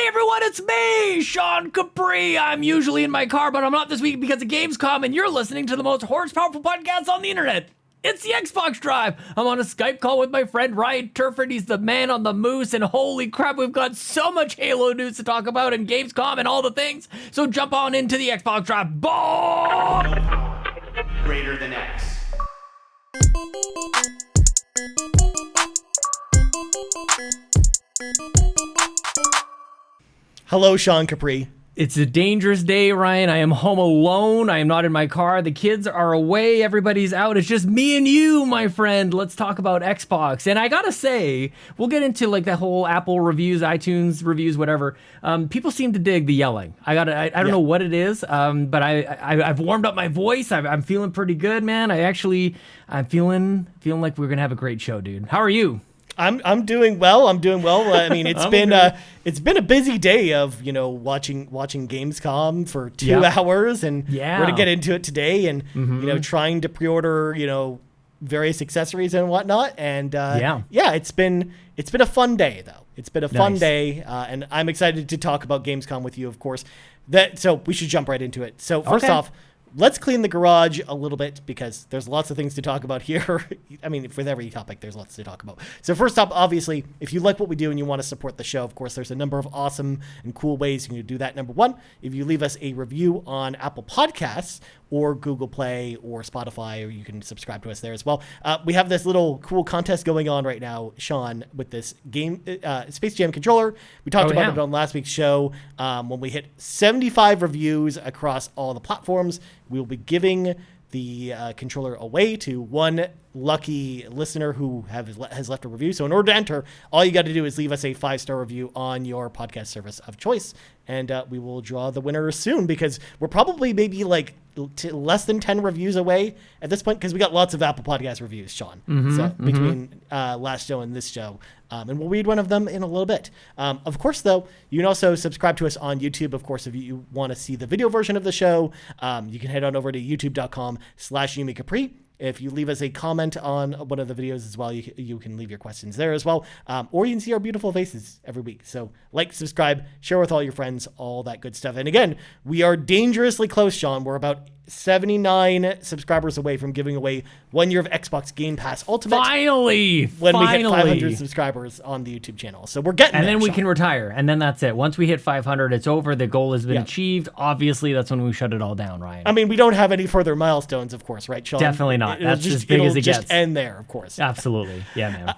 Hey everyone, it's me, Sean Capri. I'm usually in my car, but I'm not this week because of Gamescom, and you're listening to the most horsepowerful podcast on the internet. It's the Xbox Drive. I'm on a Skype call with my friend Ryan Turford. He's the man on the moose, and holy crap, we've got so much Halo news to talk about and Gamescom and all the things. So jump on into the Xbox Drive. Boom! No power greater than X. Hello, Sean Capri. It's a dangerous day, Ryan. I am home alone. I am not in my car. The kids are away. Everybody's out. It's just me and you, my friend. Let's talk about Xbox. And I gotta say, we'll get into like that whole Apple reviews, iTunes reviews, whatever. People seem to dig the yelling. I don't know what it is, but I've warmed up my voice. I'm feeling pretty good, man. I'm feeling like we're gonna have a great show, dude. How are you? I'm doing well. I mean, it's been a busy day of, watching Gamescom for 2 hours, and we're gonna get into it today, and trying to pre-order various accessories and whatnot, and it's been a fun day though. It's been a fun day, and I'm excited to talk about Gamescom with you, of course. So we should jump right into it. So first off, let's clean the garage a little bit because there's lots of things to talk about here. I mean, with every topic, there's lots to talk about. So first up, obviously, if you like what we do and you want to support the show, of course, there's a number of awesome and cool ways you can do that. Number one, if you leave us a review on Apple Podcasts or Google Play or Spotify, or you can subscribe to us there as well. We have this little cool contest going on right now, Sean, with this game, Space Jam controller. We talked about it on last week's show. When we hit 75 reviews across all the platforms, we will be giving the controller away to one lucky listener who has left a review. So in order to enter, all you got to do is leave us a 5-star review on your podcast service of choice, and we will draw the winner soon, because we're probably maybe like less than 10 reviews away at this point, because we got lots of Apple Podcast reviews, Sean. Between last show and this show, and we'll read one of them in a little bit. Of course, though, you can also subscribe to us on YouTube. Of course, if you want to see the video version of the show, you can head on over to youtube.com/YumiCapri. If you leave us a comment on one of the videos as well, you can leave your questions there as well. Or you can see our beautiful faces every week. So like, subscribe, share with all your friends, all that good stuff. And again, we are dangerously close, Sean. We're about 79 subscribers away from giving away 1 year of Xbox Game Pass Ultimate. Finally! We hit 500 subscribers on the YouTube channel. So we're getting there, and then we Sean. can retire. And then that's it. Once we hit 500, it's over. The goal has been achieved. Obviously, that's when we shut it all down, Ryan. I mean, we don't have any further milestones, of course, right, Sean? Definitely not. That's as big as it gets. It'll just end there, of course. Absolutely. Yeah, man.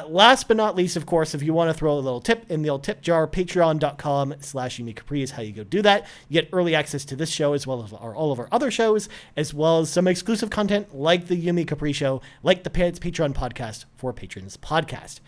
Last but not least, of course, if you want to throw a little tip in the old tip jar, patreon.com/YumiCapri is how you go do that. You get early access to this show as well as all of our other shows, as well as some exclusive content like the Yumi Capri Show, like the Patreon podcast for Patrons podcast.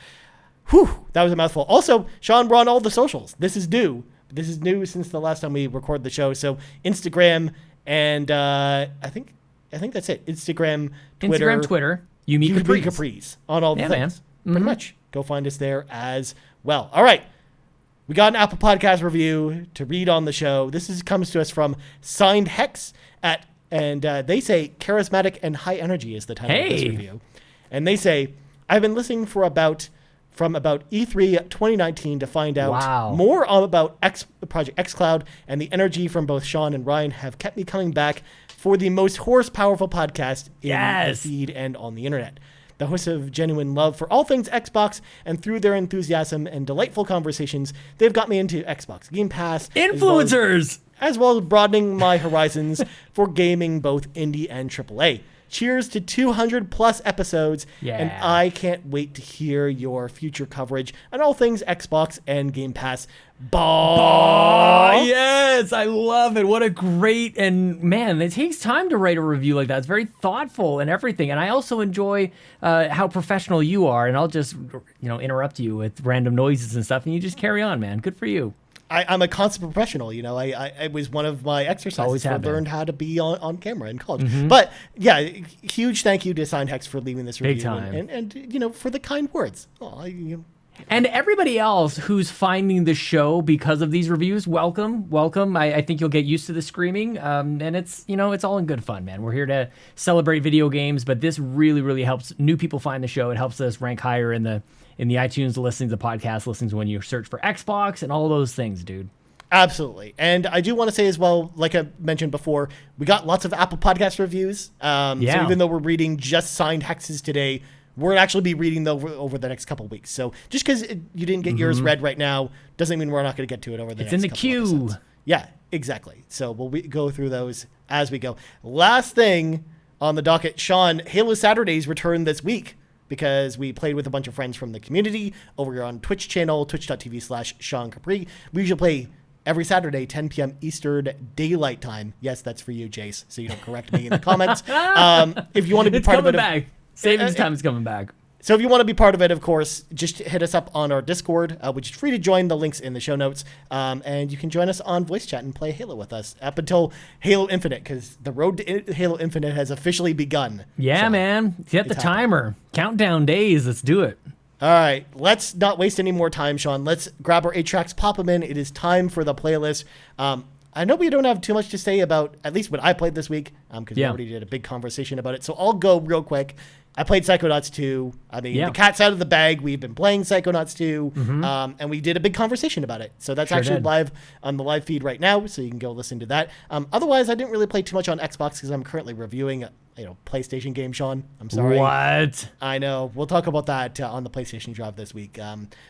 Whew, that was a mouthful. Also, Sean, we're on all the socials. This is new. This is new since the last time we recorded the show. So Instagram and I think that's it. Instagram, Twitter, Yumi Capris on all the things. Man. Pretty much. Go find us there as well. All right. We got an Apple Podcast review to read on the show. This comes to us from SignedHex and they say Charismatic and High Energy is the title of this review. And they say, I've been listening from about E3 2019 to find out more about Project xCloud, and the energy from both Sean and Ryan have kept me coming back for the most horsepowerful podcast in the feed and on the internet. The hosts have genuine love for all things Xbox, and through their enthusiasm and delightful conversations, they've got me into Xbox Game Pass. Influencers! As well as broadening my horizons for gaming, both indie and AAA. Cheers to 200 plus episodes, and I can't wait to hear your future coverage on all things Xbox and Game Pass. Yes, I love it. What a great, and man, it takes time to write a review like that. It's very thoughtful and everything. And I also enjoy how professional you are, and I'll just interrupt you with random noises and stuff, and you just carry on, man. Good for you. I'm a constant professional, I was one of my exercises to learn how to be on camera in college. But yeah, huge thank you to SignedHex for leaving this review. Big time. And for the kind words. And everybody else who's finding the show because of these reviews, welcome. I think you'll get used to the screaming. And it's, it's all in good fun, man. We're here to celebrate video games, but this really, really helps new people find the show. It helps us rank higher in the iTunes listings, the podcast listings when you search for Xbox and all those things, dude. Absolutely. And I do want to say as well, like I mentioned before, we got lots of Apple Podcast reviews. So even though we're reading just SignedHexes today, we're going to actually be reading them over the next couple of weeks. So just because you didn't get yours read right now doesn't mean we're not going to get to it over the next couple of episodes. It's in the queue. Yeah, exactly. So we'll go through those as we go. Last thing on the docket, Sean, Halo Saturdays returned this week because we played with a bunch of friends from the community over here on Twitch channel, twitch.tv/Sean Capri. We usually play every Saturday, 10 p.m. Eastern Daylight Time. Yes, that's for you, Jace, so you don't correct me in the comments. If you want to be part of it... back. Savings time is coming back. So if you want to be part of it, of course, just hit us up on our Discord, which is free to join. The link's in the show notes. And you can join us on voice chat and play Halo with us up until Halo Infinite, because the road to Halo Infinite has officially begun. Yeah, so man. Set the timer. Countdown days. Let's do it. All right. Let's not waste any more time, Sean. Let's grab our 8 tracks, pop them in. It is time for the playlist. I know we don't have too much to say about at least what I played this week, because we already did a big conversation about it. So I'll go real quick. I played Psychonauts 2. I mean, the cat's out of the bag. We've been playing Psychonauts 2, and we did a big conversation about it. So that's actually live on the live feed right now, so you can go listen to that. Otherwise, I didn't really play too much on Xbox because I'm currently reviewing a PlayStation game, Sean. I'm sorry. What? I know. We'll talk about that on the PlayStation Drive this week.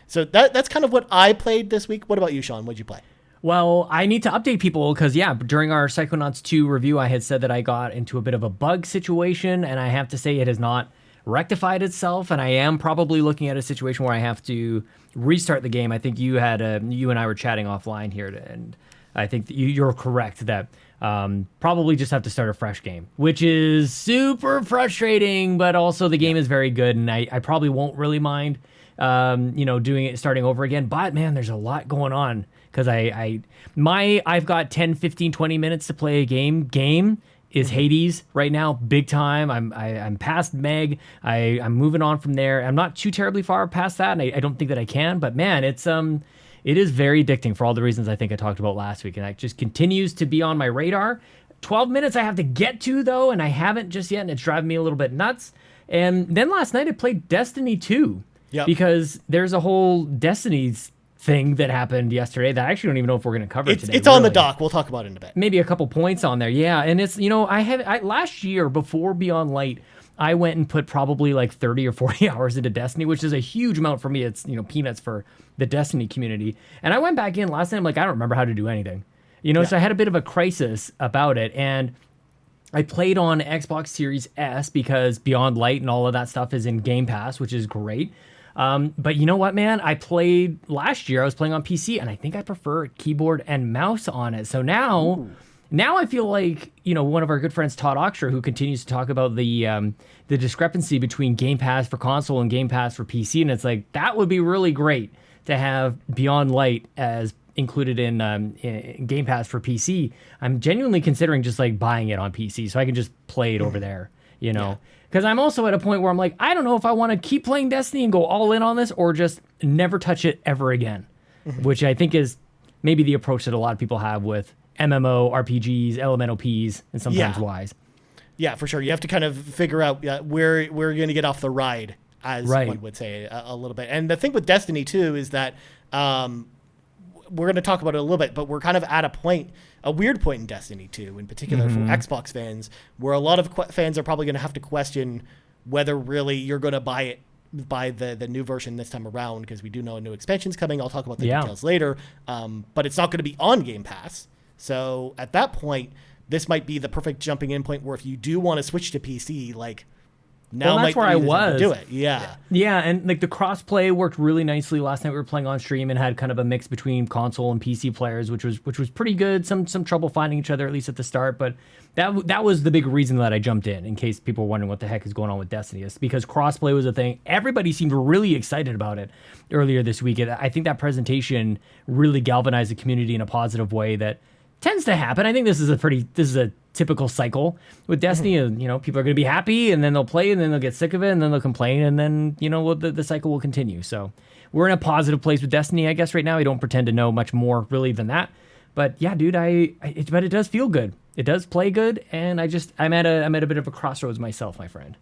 So that's kind of what I played this week. What about you, Sean? What'd you play? Well, I need to update people because, during our Psychonauts 2 review, I had said that I got into a bit of a bug situation, and I have to say it has not rectified itself, and I am probably looking at a situation where I have to restart the game. I think you and I were chatting offline here, and I think that you're correct that probably just have to start a fresh game, which is super frustrating, but also the game is very good, and I probably won't really mind, doing it, starting over again. But man, there's a lot going on because I've got 10, 15, 20 minutes to play a game is Hades right now, big time. I'm past Meg. I'm moving on from there. I'm not too terribly far past that, and I don't think that I can. But man, it is very addicting for all the reasons I think I talked about last week, and it just continues to be on my radar. 12 minutes I have to get to though, and I haven't just yet, and it's driving me a little bit nuts. And then last night I played Destiny 2 because there's a whole Destiny's thing that happened yesterday that I actually don't even know if we're going to cover today. It's on the dock. We'll talk about it in a bit. Maybe a couple points on there. Yeah. And it's, last year before Beyond Light, I went and put probably like 30 or 40 hours into Destiny, which is a huge amount for me. It's, peanuts for the Destiny community. And I went back in last night. I'm like, I don't remember how to do anything, so I had a bit of a crisis about it. And I played on Xbox Series S because Beyond Light and all of that stuff is in Game Pass, which is great. But you know what, man? I was playing on PC, and I think I prefer keyboard and mouse on it. So now I feel like, one of our good friends, Todd Oxter, who continues to talk about the discrepancy between Game Pass for console and Game Pass for PC. And it's like, that would be really great to have Beyond Light as included in Game Pass for PC. I'm genuinely considering just like buying it on PC so I can just play it over there, Because I'm also at a point where I'm like, I don't know if I want to keep playing Destiny and go all in on this or just never touch it ever again, which I think is maybe the approach that a lot of people have with MMO, RPGs, LMNOPs, and sometimes Ys. Yeah, for sure. You have to kind of figure out where you're going to get off the ride, as one would say, a little bit. And the thing with Destiny, too, is that we're going to talk about it a little bit, but we're kind of at a weird point in Destiny 2, in particular for Xbox fans, where a lot of fans are probably going to have to question whether really you're going to buy the new version this time around, because we do know a new expansion's coming. I'll talk about the details later, but it's not going to be on Game Pass. So at that point, this might be the perfect jumping in point where if you do want to switch to PC, now that's where I was. Do it. Yeah, and like the crossplay worked really nicely. Last night we were playing on stream and had kind of a mix between console and PC players, which was pretty good. Some trouble finding each other, at least at the start, but that was the big reason that I jumped in case people were wondering what the heck is going on with Destiny. It's because crossplay was a thing. Everybody seemed really excited about it earlier this week. I think that presentation really galvanized the community in a positive way that tends to happen. I think this is a typical cycle with Destiny. People are going to be happy, and then they'll play, and then they'll get sick of it, and then they'll complain, and then the cycle will continue. So we're in a positive place with Destiny, I guess, right now. I don't pretend to know much more really than that. But yeah, dude, but it does feel good. It does play good, and I'm at a bit of a crossroads myself, my friend.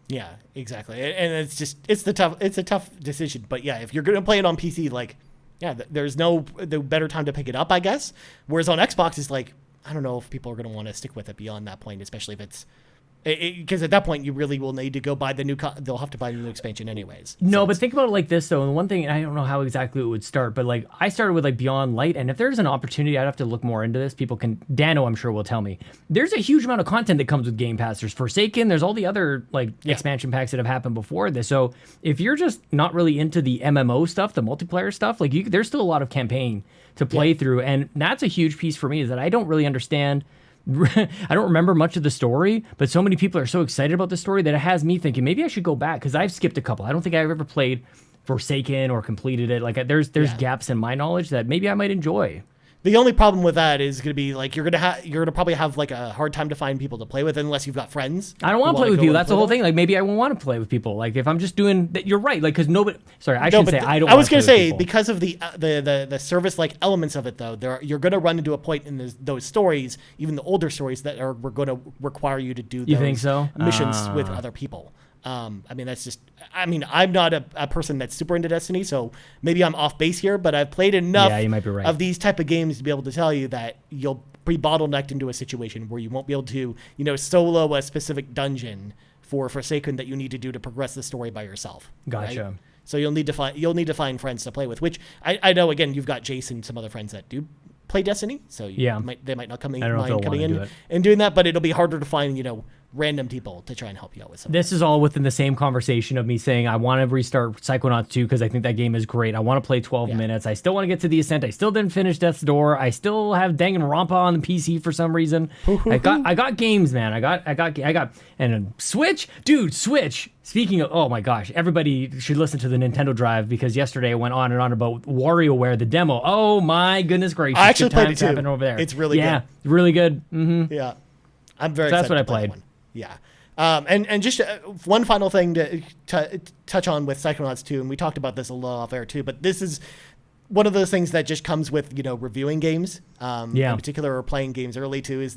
Yeah, exactly. And it's a tough decision. But yeah, if you're going to play it on PC, like, yeah, there's no better time to pick it up, I guess. Whereas on Xbox, it's like, I don't know if people are going to want to stick with it beyond that point, especially if it's because at that point you really will need to go buy they'll have to buy the new expansion anyways. No, but think about it like this though. And one thing, I don't know how exactly it would start, but like I started with like Beyond Light, and if there's an opportunity, I'd have to look more into this. People can, Dano, I'm sure will tell me. There's a huge amount of content that comes with Game Pass. There's Forsaken. There's all the other expansion packs that have happened before this. So if you're just not really into the MMO stuff, the multiplayer stuff, like there's still a lot of campaign to play through, and that's a huge piece for me is that I don't really understand. I don't remember much of the story, but so many people are so excited about the story that it has me thinking maybe I should go back because I've skipped a couple. I don't think I've ever played Forsaken or completed it. Like there's gaps in my knowledge that maybe I might enjoy. The only problem with that is going to be like you're going to probably have like a hard time to find people to play with unless you've got friends. I don't want to play with people. That's the whole thing. Like maybe I won't want to play with people. Like if I'm just doing that, you're right. Like because nobody. Sorry, I shouldn't say I don't. I was going to say because of the service like elements of it though, you're going to run into a point in those stories, even the older stories that we're going to require you to do. Those you think so? Missions with other people. I mean, that's just, I mean, I'm not a person that's super into Destiny, so maybe I'm off base here, but I've played enough you might be right. of these type of games to be able to tell you that you'll be bottlenecked into a situation where you won't be able to, solo a specific dungeon for Forsaken that you need to do to progress the story by yourself. Gotcha. Right? So you'll need to find friends to play with, which I know, again, you've got Jason, some other friends that do play Destiny, so they might not mind coming in and doing that, but it'll be harder to find, random people to try and help you out with something. This is all within the same conversation of me saying I want to restart Psychonauts 2 because I think that game is great. I want to play 12 minutes. I still want to get to the Ascent. I still didn't finish Death's Door. I still have Danganronpa on the PC for some reason. I got games, man. I got and Switch, dude. Switch. Speaking of, oh my gosh, everybody should listen to the Nintendo Drive because yesterday I went on and on about WarioWare, the demo. Oh my goodness gracious! I actually played it too. Over there. It's really good. Really good. Mm-hmm. Yeah, I'm very. So excited that's what I played. One. Yeah. And just one final thing to touch on with Psychonauts 2, and we talked about this a little off air too, but this is one of those things that just comes with, reviewing games, in particular, or playing games early too, is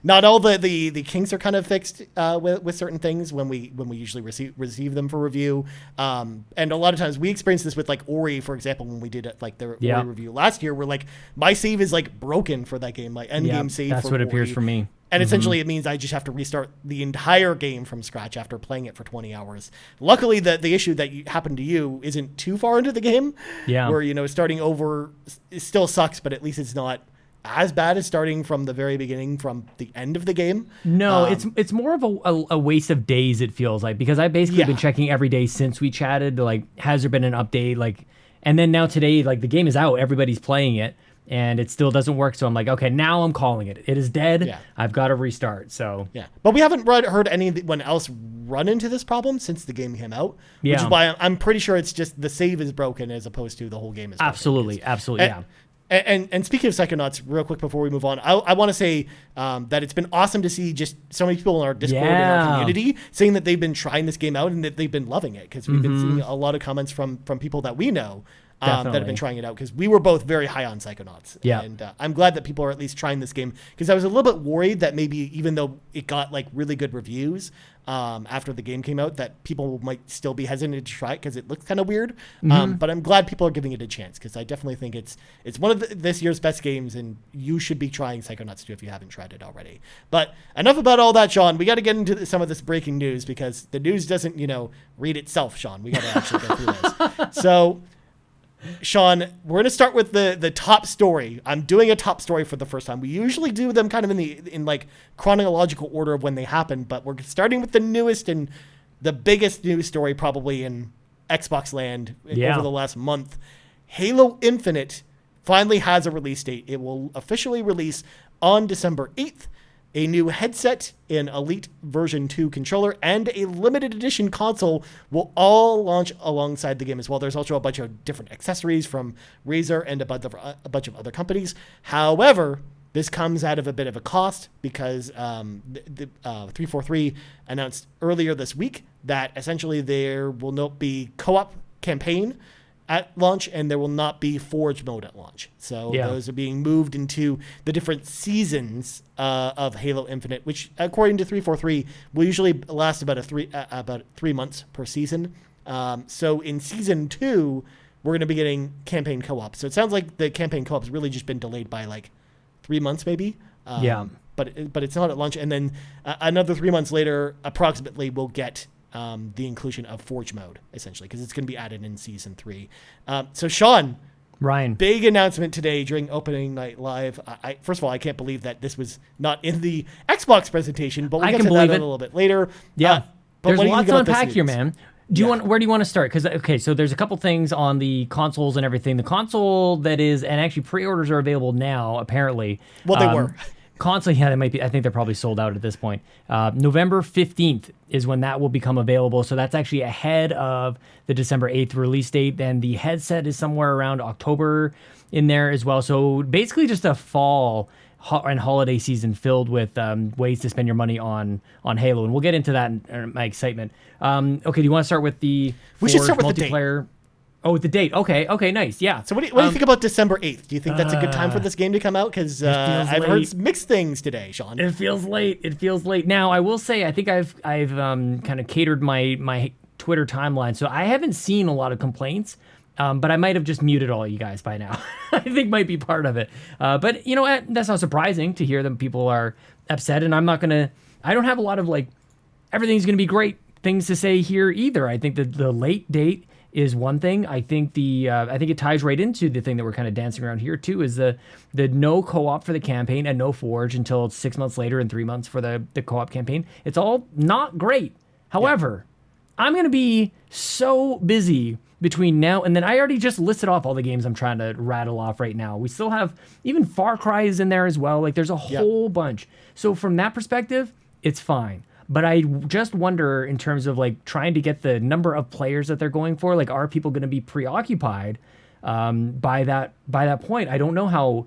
not all the kinks are kind of fixed with certain things when we usually receive them for review. And a lot of times we experience this with like Ori, for example, when we did the Ori review last year, where like my save is like broken for that game, like end game save. That's what it appears for me. And essentially it means I just have to restart the entire game from scratch after playing it for 20 hours. Luckily, the issue that happened to you isn't too far into the game. Yeah. Where, starting over it still sucks, but at least it's not as bad as starting from the very beginning, from the end of the game. No, it's more of a waste of days, it feels like, because I've basically been checking every day since we chatted, like, has there been an update? Like, and then now today, like, the game is out, everybody's playing it. And it still doesn't work, so I'm like, okay, now I'm calling it. It is dead. Yeah. I've got to restart. So but we haven't heard anyone else run into this problem since the game came out. Which is why I'm pretty sure it's just the save is broken as opposed to the whole game is broken. Absolutely. And speaking of Psychonauts, real quick before we move on, I want to say that it's been awesome to see just so many people in our Discord and our community saying that they've been trying this game out and that they've been loving it, because we've been seeing a lot of comments from people that we know. That have been trying it out, because we were both very high on Psychonauts. Yeah. And I'm glad that people are at least trying this game, because I was a little bit worried that maybe even though it got like really good reviews after the game came out, that people might still be hesitant to try it because it looks kind of weird. But I'm glad people are giving it a chance, because I definitely think it's one of this year's best games, and you should be trying Psychonauts 2 if you haven't tried it already. But enough about all that, Sean. We got to get into some of this breaking news, because the news doesn't, read itself, Sean. We got to actually go through this. So, Sean, we're going to start with the top story. I'm doing a top story for the first time. We usually do them kind of in like chronological order of when they happen, but we're starting with the newest and the biggest news story probably in Xbox land over the last month. Halo Infinite finally has a release date. It will officially release on December 8th. A new headset, an Elite version 2 controller, and a limited edition console will all launch alongside the game as well. There's also a bunch of different accessories from Razer and a bunch of other companies. However, this comes out of a bit of a cost, because the 343 announced earlier this week that essentially there will not be co-op campaign at launch, and there will not be Forge mode at launch. So those are being moved into the different seasons of Halo Infinite, which, according to 343, will usually last about 3 months per season. So in season 2, we're going to be getting campaign co-op. So it sounds like the campaign co-op has really just been delayed by like 3 months, maybe. But it's not at launch, and then another 3 months later, approximately, we'll get the inclusion of Forge mode, essentially, because it's going to be added in season 3. So Sean, Ryan, big announcement today during opening night live. First of all, I can't believe that this was not in the Xbox presentation, but we'll get to that a little bit later. Yeah, but there's lots to unpack here, man. Where do you want to start? Because so there's a couple things on the consoles and everything. The console that is, and actually pre-orders are available now, apparently. Well, they were. Console, they might be. I think they're probably sold out at this point. November 15th is when that will become available. So that's actually ahead of the December 8th release date. Then the headset is somewhere around October in there as well. So basically just a fall and holiday season filled with ways to spend your money on Halo. And we'll get into that in my excitement. Okay, do you want to start with the multiplayer? Oh, the date. Okay, nice. Yeah. So what do you think about December 8th? Do you think that's a good time for this game to come out? Because I've heard mixed things today, Sean. It feels late. Now, I will say, I think I've kind of catered my Twitter timeline, so I haven't seen a lot of complaints, but I might have just muted all you guys by now. I think might be part of it. But you know what? That's not surprising to hear that people are upset, and I don't have a lot of like, everything's going to be great things to say here either. I think that the late date is one thing. I think I think it ties right into the thing that we're kind of dancing around here too, is the no co-op for the campaign and no Forge until it's 6 months later and 3 months for the co-op campaign. It's all not great. However, I'm going to be so busy between now and then. I already just listed off all the games I'm trying to rattle off right now. We still have even Far Cry is in there as well. Like there's a whole bunch. So from that perspective, it's fine. But I just wonder in terms of like trying to get the number of players that they're going for. Like, are people going to be preoccupied by that point? I don't know how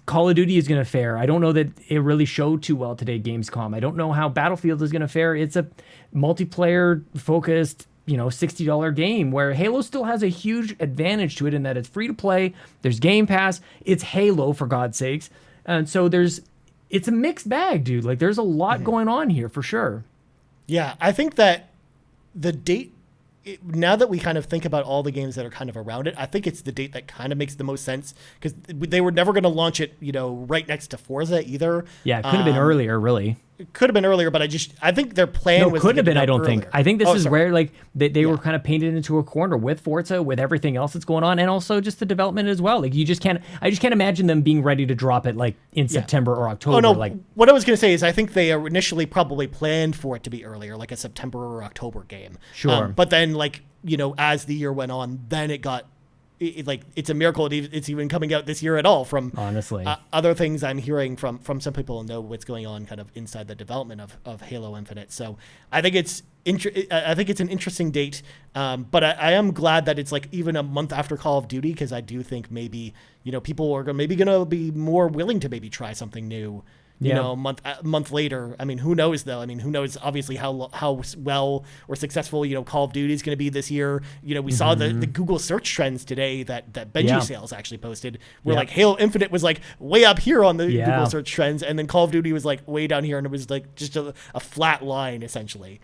Call of Duty is going to fare. I don't know that it really showed too well today at Gamescom. I don't know how Battlefield is going to fare. It's a multiplayer focused, $60 game where Halo still has a huge advantage to it in that it's free to play. There's Game Pass. It's Halo, for God's sakes. And so it's a mixed bag, dude. Like, there's a lot going on here for sure. Yeah, I think that the date, now that we kind of think about all the games that are kind of around it, I think it's the date that kind of makes the most sense, because they were never going to launch it, right next to Forza either. Yeah, it could have been earlier, really. It could have been earlier, but I think their plan was couldn't have been. I don't think. I think this is where like they were kind of painted into a corner with Forza, with everything else that's going on, and also just the development as well. Like I just can't imagine them being ready to drop it like in September or October. Oh no! Like, what I was going to say is I think they initially probably planned for it to be earlier, like a September or October game. Sure. But then as the year went on, then it got. It's a miracle it's even coming out this year at all, from honestly other things I'm hearing from some people who know what's going on kind of inside the development of Halo Infinite. So I think it's an interesting date, but I am glad that it's like even a month after Call of Duty, because I do think maybe people are maybe going to be more willing to maybe try something new. A month later. I mean, who knows though? I mean, who knows obviously how well or successful, Call of Duty is going to be this year. We saw the Google search trends today that Benji Sales actually posted, where like Halo Infinite was like way up here on the Google search trends, and then Call of Duty was like way down here, and it was like just a flat line essentially.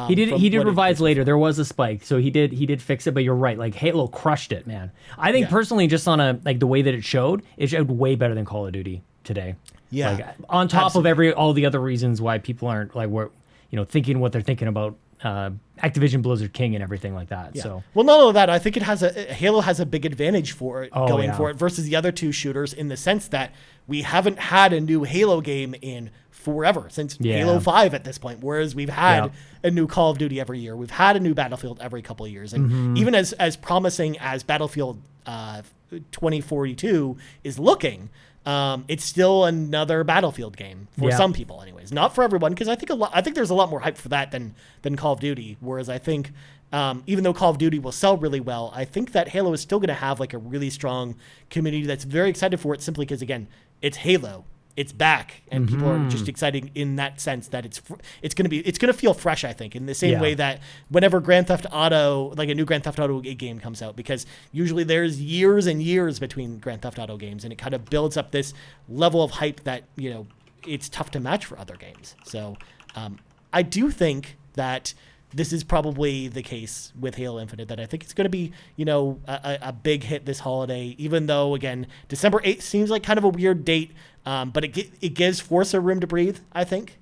He did revise later. There was a spike, so he did fix it. But you're right, like Halo crushed it, man. I think personally, just on the way that it showed way better than Call of Duty today. Yeah. Like, on top of all the other reasons why people aren't thinking what they're thinking about Activision Blizzard King and everything like that. Yeah. So not only that, I think Halo has a big advantage for it for it versus the other two shooters, in the sense that we haven't had a new Halo game in forever, since Halo 5 at this point, whereas we've had a new Call of Duty every year. We've had a new Battlefield every couple of years. And even as promising as Battlefield 2042 is looking, it's still another Battlefield game for some people, anyways. Not for everyone, because I think there's a lot more hype for that than Call of Duty. Whereas I think, even though Call of Duty will sell really well, I think that Halo is still going to have like a really strong community that's very excited for it, simply because, again, it's Halo. it's back, and people are just excited in that sense that it's gonna feel fresh. I think in the same way that whenever Grand Theft Auto, like a new Grand Theft Auto game comes out, because usually there's years and years between Grand Theft Auto games, and it kind of builds up this level of hype that it's tough to match for other games. So I do think that this is probably the case with Halo Infinite, that I think it's going to be, a big hit this holiday, even though, again, December 8th seems like kind of a weird date, but it gives Forza room to breathe, I think,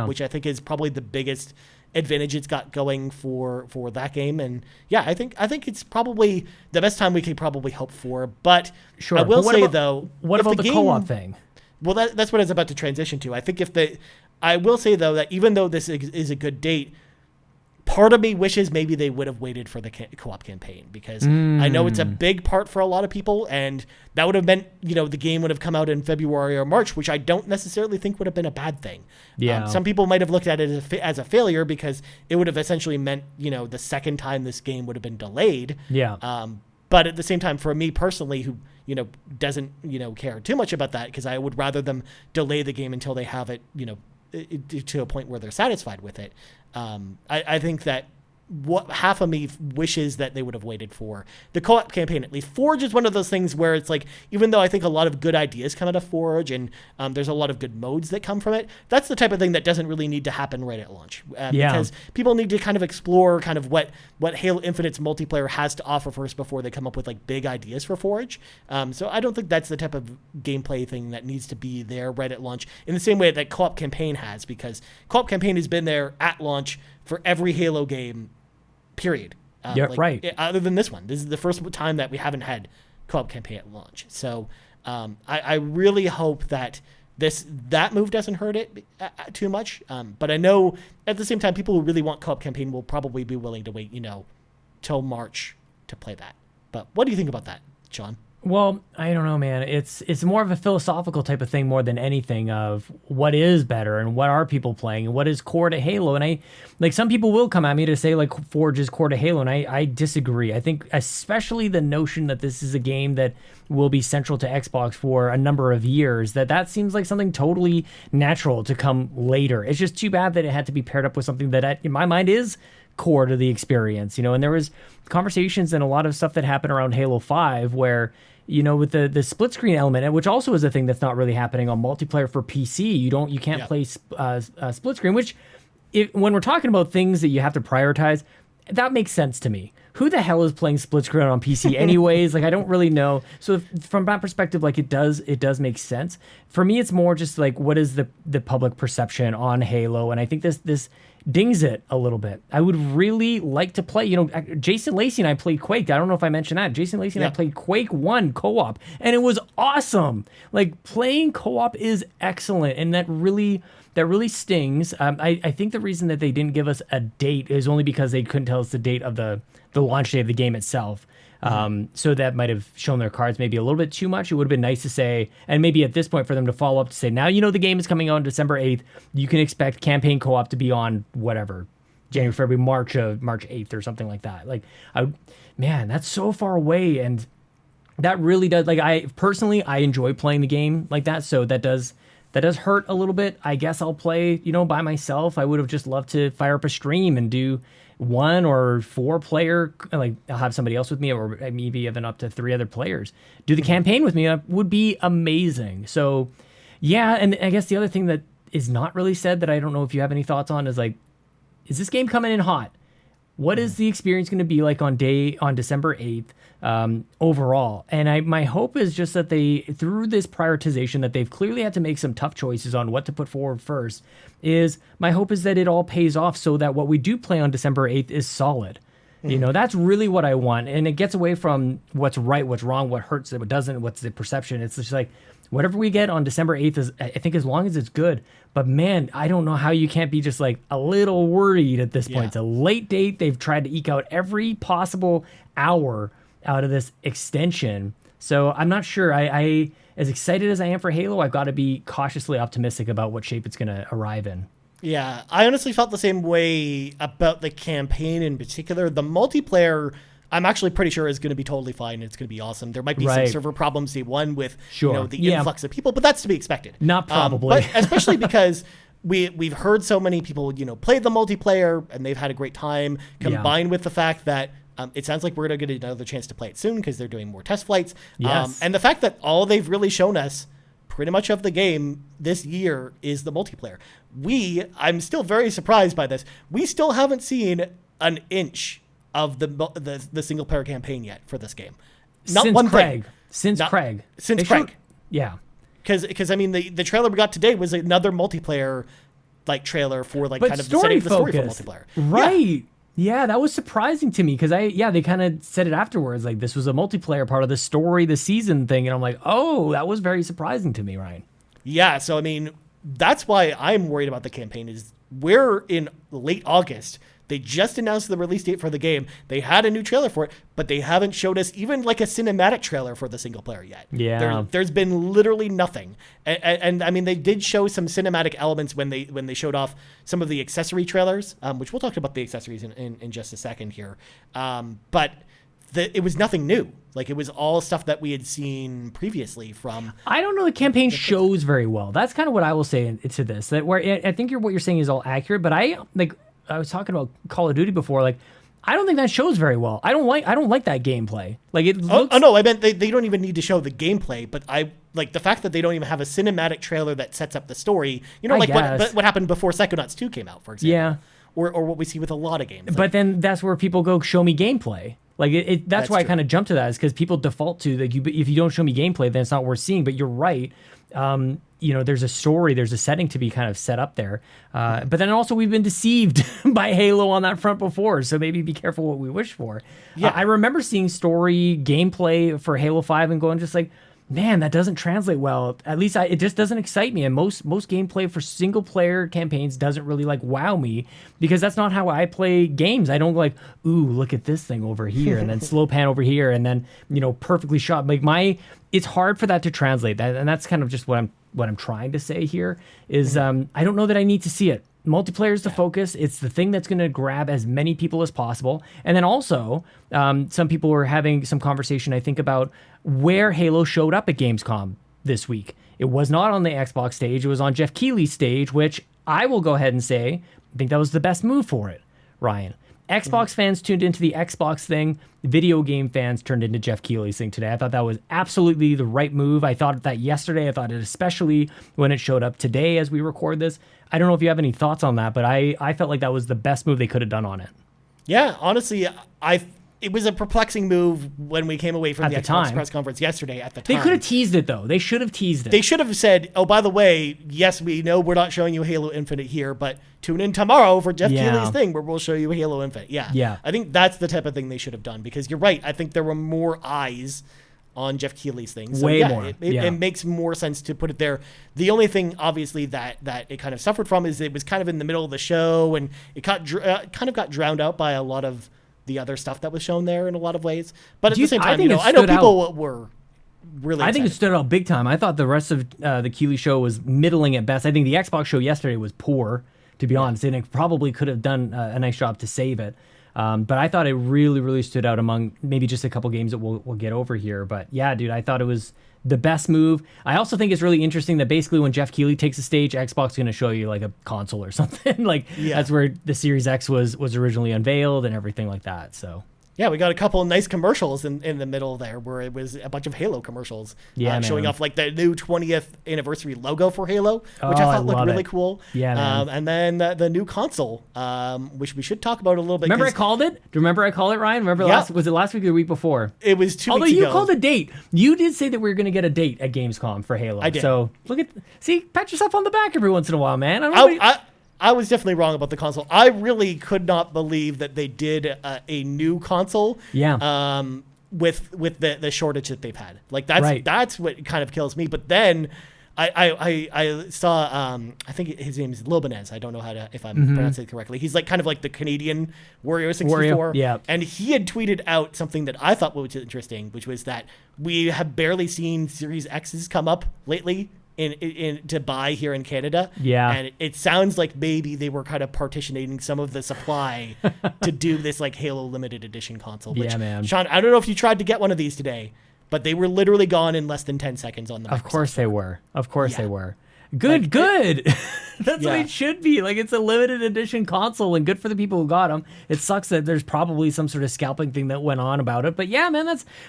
which I think is probably the biggest advantage it's got going for that game. And yeah, I think it's probably the best time we could probably hope for. But sure. I will say, what about the co-op thing? Well, that's what I was about to transition to. I think I will say, though, that even though this is a good date, part of me wishes maybe they would have waited for the co-op campaign, because I know it's a big part for a lot of people, and that would have meant, the game would have come out in February or March, which I don't necessarily think would have been a bad thing. Yeah. Some people might have looked at it as a failure, because it would have essentially meant, the second time this game would have been delayed. Yeah. But at the same time, for me personally, who, doesn't, care too much about that, because I would rather them delay the game until they have it, to a point where they're satisfied with it. I think that what half of me wishes that they would have waited for the co-op campaign. At least Forge is one of those things where it's like, even though I think a lot of good ideas come out of Forge, and there's a lot of good modes that come from it, that's the type of thing that doesn't really need to happen right at launch, because people need to kind of explore kind of what Halo Infinite's multiplayer has to offer first before they come up with like big ideas for Forge. So I don't think that's the type of gameplay thing that needs to be there right at launch in the same way that co-op campaign has, because co-op campaign has been there at launch for every Halo game, period. Right. Other than this one, this is the first time that we haven't had co-op campaign at launch. So I really hope that that move doesn't hurt it too much. But I know at the same time, people who really want co-op campaign will probably be willing to wait, till March to play that. But what do you think about that, Sean? Well, I don't know, man. It's more of a philosophical type of thing more than anything, of what is better and what are people playing and what is core to Halo. And some people will come at me to say like Forge is core to Halo, and I disagree. I think especially the notion that this is a game that will be central to Xbox for a number of years, that seems like something totally natural to come later. It's just too bad that it had to be paired up with something that in my mind is core to the experience, and there was conversations and a lot of stuff that happened around Halo 5 where, with the split screen element, which also is a thing that's not really happening on multiplayer for PC. You can't play split screen, which when we're talking about things that you have to prioritize, that makes sense to me. Who the hell is playing split screen on PC anyways? I don't really know. So from that perspective, it does make sense. For me, it's more just like, what is the public perception on Halo? And I think this dings it a little bit. I would really like to play, Jason Lacey and I played Quake. I don't know if I mentioned that. Jason Lacey and I played Quake 1 co-op, and it was awesome. Like, playing co-op is excellent, and that really stings. I think the reason that they didn't give us a date is only because they couldn't tell us the date of the launch day of the game itself. So that might have shown their cards maybe a little bit too much. It would have been nice to say, and maybe at this point for them to follow up to say, now the game is coming out on December 8th. You can expect campaign co-op to be on whatever, January, February, March 8th or something like that. Man, that's so far away, and that really does. I personally enjoy playing the game like that, so that does hurt a little bit. I guess I'll play, by myself. I would have just loved to fire up a stream and do 1 or 4 player, I'll have somebody else with me, or maybe even up to 3 other players. Do the campaign with me would be amazing. So, yeah, and I guess the other thing that is not really said that I don't know if you have any thoughts on is is this game coming in hot? What is the experience going to be like on December 8th overall? And my hope is just that through this prioritization that they've clearly had to make some tough choices on what to put forward first, my hope is that it all pays off so that what we do play on December 8th is solid. That's really what I want. And it gets away from what's right, what's wrong, what hurts, what doesn't, what's the perception. It's just whatever we get on December 8th is, I think, as long as it's good. But man, I don't know how you can't be just a little worried at this point. It's a late date. They've tried to eke out every possible hour out of this extension. So I'm not sure. I as excited as I am for Halo, I've got to be cautiously optimistic about what shape it's going to arrive in. Yeah, I honestly felt the same way about the campaign in particular. The multiplayer I'm actually pretty sure is going to be totally fine. It's going to be awesome. There might be some server problems day one with the influx of people, but that's to be expected. Not probably. But especially because we've heard so many people, play the multiplayer and they've had a great time, combined with the fact that it sounds like we're going to get another chance to play it soon because they're doing more test flights. Yes. And the fact that all they've really shown us pretty much of the game this year is the multiplayer. I'm still very surprised by this. We still haven't seen an inch of the single player campaign yet for this game. Not since one Craig. thing. Since Craig. Since Craig. Yeah. Because I mean the trailer we got today was another multiplayer like trailer for like but kind of the setting of the story for multiplayer. Right. Yeah, that was surprising to me because they kind of said it afterwards, like this was a multiplayer part of the story, the season thing, and I'm like, oh, that was very surprising to me, Ryan. Yeah, so I mean, that's why I'm worried about the campaign. Is we're in late August. They just announced the release date for the game. They had a new trailer for it, but they haven't showed us even like a cinematic trailer for the single player yet. Yeah, there's been literally nothing. And I mean, they did show some cinematic elements when they showed off some of the accessory trailers, which we'll talk about the accessories in just a second here. But it was nothing new. Like it was all stuff that we had seen previously from. I don't know. The campaign shows very well. That's kind of what I will say to this. That where I think what you're saying is all accurate, but I was talking about Call of Duty before. Like, I don't think that shows very well. I don't like that gameplay. Like it looks. Oh no, I meant they don't even need to show the gameplay. But I like the fact that they don't even have a cinematic trailer that sets up the story. Like what happened before Psychonauts 2 came out, for example. Yeah. Or what we see with a lot of games. But then that's where people go show me gameplay. Like that's why true. I kind of jumped to that is because people default to like if you don't show me gameplay, then it's not worth seeing. But you're right. There's a story, there's a setting to be kind of set up there. But then also we've been deceived by Halo on that front before, so maybe be careful what we wish for. Yeah. I remember seeing story gameplay for Halo 5 and going just like, man, that doesn't translate well. At least it just doesn't excite me. And most gameplay for single player campaigns doesn't really like wow me because that's not how I play games. I don't like, ooh, look at this thing over here and then slow pan over here and then, perfectly shot. Like it's hard for that to translate. And that's kind of just what I'm trying to say here is I don't know that I need to see it. Multiplayer is the focus. It's the thing that's going to grab as many people as possible. And then also, some people were having some conversation, I think, about where Halo showed up at Gamescom this week. It was not on the Xbox stage. It was on Jeff Keighley's stage, which I will go ahead and say, I think that was the best move for it, Ryan. Xbox fans tuned into the Xbox thing. Video game fans turned into Jeff Keighley's thing today. I thought that was absolutely the right move. I thought that yesterday. I thought it especially when it showed up today as we record this. I don't know if you have any thoughts on that, but I felt like that was the best move they could have done on it. Yeah, honestly, it was a perplexing move when we came away from the Xbox press conference yesterday at the time. They could have teased it, though. They should have teased it. They should have said, oh, by the way, yes, we know we're not showing you Halo Infinite here, but tune in tomorrow for Jeff Keighley's thing where we'll show you Halo Infinite. Yeah. I think that's the type of thing they should have done because you're right. I think there were more eyes on Jeff Keighley's thing. So, way more. It makes more sense to put it there. The only thing, obviously, that it kind of suffered from is it was kind of in the middle of the show and it kind of got drowned out by a lot of the other stuff that was shown there in a lot of ways. But at the same time, I know people were really excited. I think it stood out big time. I thought the rest of the Keighley show was middling at best. I think the Xbox show yesterday was poor, to be honest, and it probably could have done a nice job to save it. But I thought it really, really stood out among maybe just a couple games that we'll get over here. But yeah, dude, I thought it was the best move. I also think it's really interesting that basically when Jeff Keighley takes the stage, Xbox is going to show you like a console or something. That's where the Series X was originally unveiled and everything like that. So yeah, we got a couple of nice commercials in the middle there where it was a bunch of Halo commercials showing off like the new 20th anniversary logo for Halo, which I thought looked really cool. Yeah, man. And then the new console, which we should talk about a little bit. Remember I called it? Do you remember I called it, Ryan? Remember was it last week or the week before? It was 2 weeks ago. Although you called a date. You did say that we were going to get a date at Gamescom for Halo. I did. So pat yourself on the back every once in a while, man. I was definitely wrong about the console. I really could not believe that they did a new console. Yeah. With the shortage that they've had. Like that's what kind of kills me. But then I saw I think his name is Lobanez. I don't know if I'm pronouncing it correctly. He's like kind of like the Canadian Wario 64. Yeah. And he had tweeted out something that I thought was interesting, which was that we have barely seen Series X's come up lately in to buy here in Canada. Yeah. And it sounds like maybe they were kind of partitioning some of the supply to do this like Halo limited edition console. Which, yeah, man. Sean, I don't know if you tried to get one of these today, but they were literally gone in less than 10 seconds on the Of course they were. Of course they were. Good, Like, good. That's what it should be. Like, it's a limited edition console, and good for the people who got them. It sucks that there's probably some sort of scalping thing that went on about it. But yeah, man,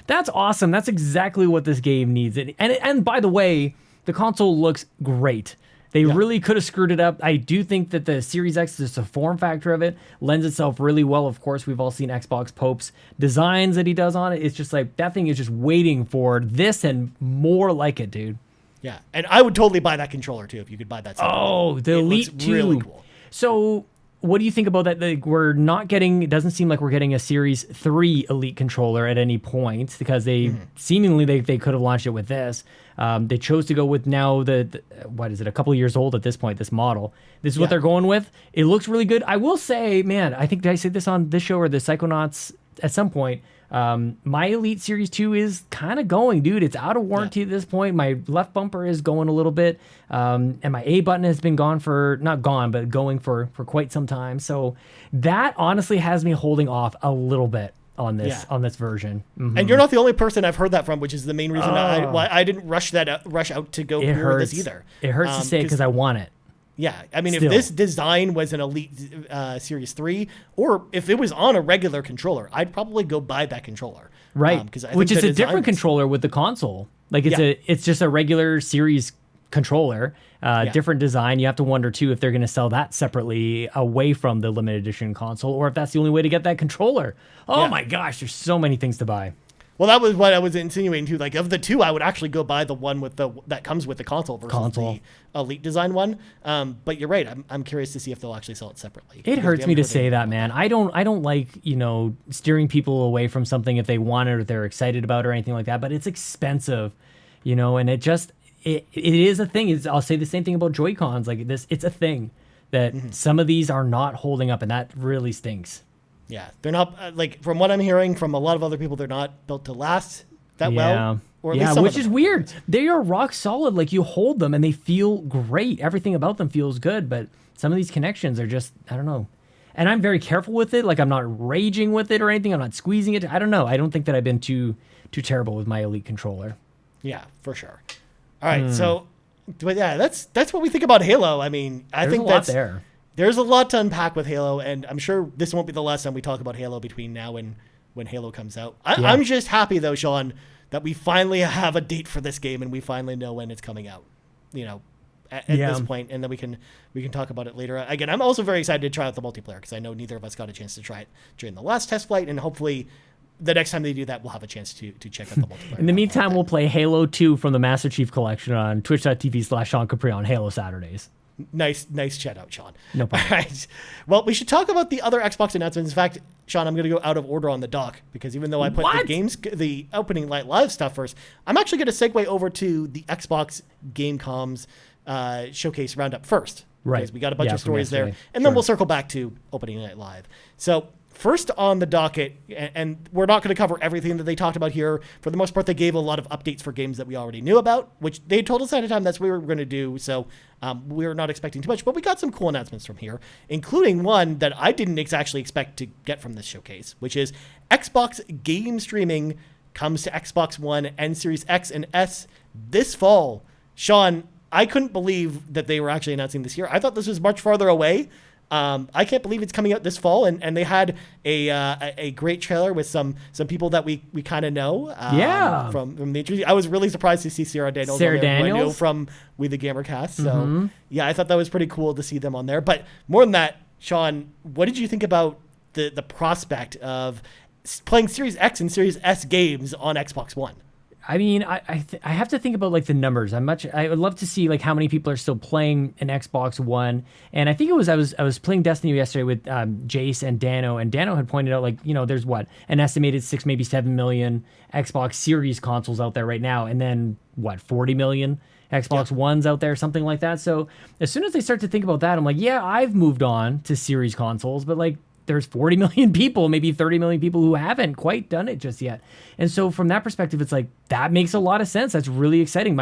that's awesome. That's exactly what this game needs. And by the way, the console looks great. They really could have screwed it up. I do think that the Series X, just the form factor of it, lends itself really well. Of course, we've all seen Xbox Pope's designs that he does on it. It's just like, that thing is just waiting for this and more like it, dude. Yeah, and I would totally buy that controller too if you could buy that. Oh, the Elite 2. Really cool. So, what do you think about that? Like, we're not getting. It doesn't seem like we're getting a Series 3 Elite controller at any point because they seemingly they could have launched it with this. They chose to go with now the what is it? A couple of years old at this point. This model. This is what they're going with. It looks really good. I will say, man. I think did I say this on this show or the Psychonauts at some point? My Elite Series 2 is kind of going, dude. It's out of warranty at this point. My left bumper is going a little bit. And my A button has been gone for, not gone, but going for quite some time. So that honestly has me holding off a little bit on this version. Mm-hmm. And you're not the only person I've heard that from, which is the main reason why I didn't rush out to go for this either. It hurts to say it because I want it. Yeah, I mean, if this design was an Elite Series 3, or if it was on a regular controller, I'd probably go buy that controller. Right, which is a different controller with the console. Like, it's just a regular Series controller, different design. You have to wonder, too, if they're going to sell that separately away from the limited edition console, or if that's the only way to get that controller. Oh, my gosh, there's so many things to buy. Well, that was what I was insinuating too. Like, of the two, I would actually go buy the one that comes with the console versus the Elite design one. But you're right. I'm curious to see if they'll actually sell it separately. It hurts me to say that, man. I don't like, steering people away from something if they want it or they're excited about it or anything like that. But it's expensive, and it is a thing. I'll say the same thing about Joy-Cons. Like this, it's a thing that some of these are not holding up, and that really stinks. Yeah, they're not, like, from what I'm hearing from a lot of other people, they're not built to last that well. Or at least some which is weird. They are rock solid. Like, you hold them and they feel great. Everything about them feels good, but some of these connections are just, I don't know. And I'm very careful with it. Like, I'm not raging with it or anything. I'm not squeezing it. I don't know. I don't think that I've been too terrible with my Elite controller. Yeah, for sure. All right, so, but yeah, that's what we think about Halo. I mean, I think that's there. There's a lot to unpack with Halo, and I'm sure this won't be the last time we talk about Halo between now and when Halo comes out. I'm just happy, though, Sean, that we finally have a date for this game and we finally know when it's coming out, at this point, and then we can talk about it later. Again, I'm also very excited to try out the multiplayer because I know neither of us got a chance to try it during the last test flight, and hopefully the next time they do that, we'll have a chance to check out the multiplayer. In the meantime, we'll play Halo 2 from the Master Chief Collection on twitch.tv/Sean Capri on Halo Saturdays. Nice shout out, Sean. No problem. All right. Well, we should talk about the other Xbox announcements. In fact, Sean, I'm going to go out of order on the dock because even though I put the opening night live stuff first, I'm actually going to segue over to the Xbox Gamescom's showcase roundup first. Right. Because we got a bunch of stories there, and then we'll circle back to opening night live. So first on the docket, and we're not going to cover everything that they talked about here. For the most part, they gave a lot of updates for games that we already knew about, which they told us ahead of time that's what we were going to do. So we're not expecting too much, but we got some cool announcements from here, including one that I didn't actually expect to get from this showcase, which is Xbox game streaming comes to Xbox One and Series X and S this fall. Sean, I couldn't believe that they were actually announcing this year. I thought this was much farther away. I can't believe it's coming out this fall, and they had a great trailer with some people that we kind of know. From the interview. I was really surprised to see Sarah Daniels. Who I know from We the Gamercast. So yeah, I thought that was pretty cool to see them on there. But more than that, Sean, what did you think about the prospect of playing Series X and Series S games on Xbox One? I mean, I have to think about like the numbers. I would love to see like how many people are still playing an Xbox One. And I think it was I was playing Destiny yesterday with Jace and Dano had pointed out like there's an estimated 6 maybe 7 million Xbox Series consoles out there right now, and then 40 million Xbox Ones out there, something like that. So as soon as they start to think about that, I'm like, yeah, I've moved on to Series consoles, but like there's 40 million people, maybe 30 million people who haven't quite done it just yet. And so from that perspective, it's like, that makes a lot of sense. That's really exciting.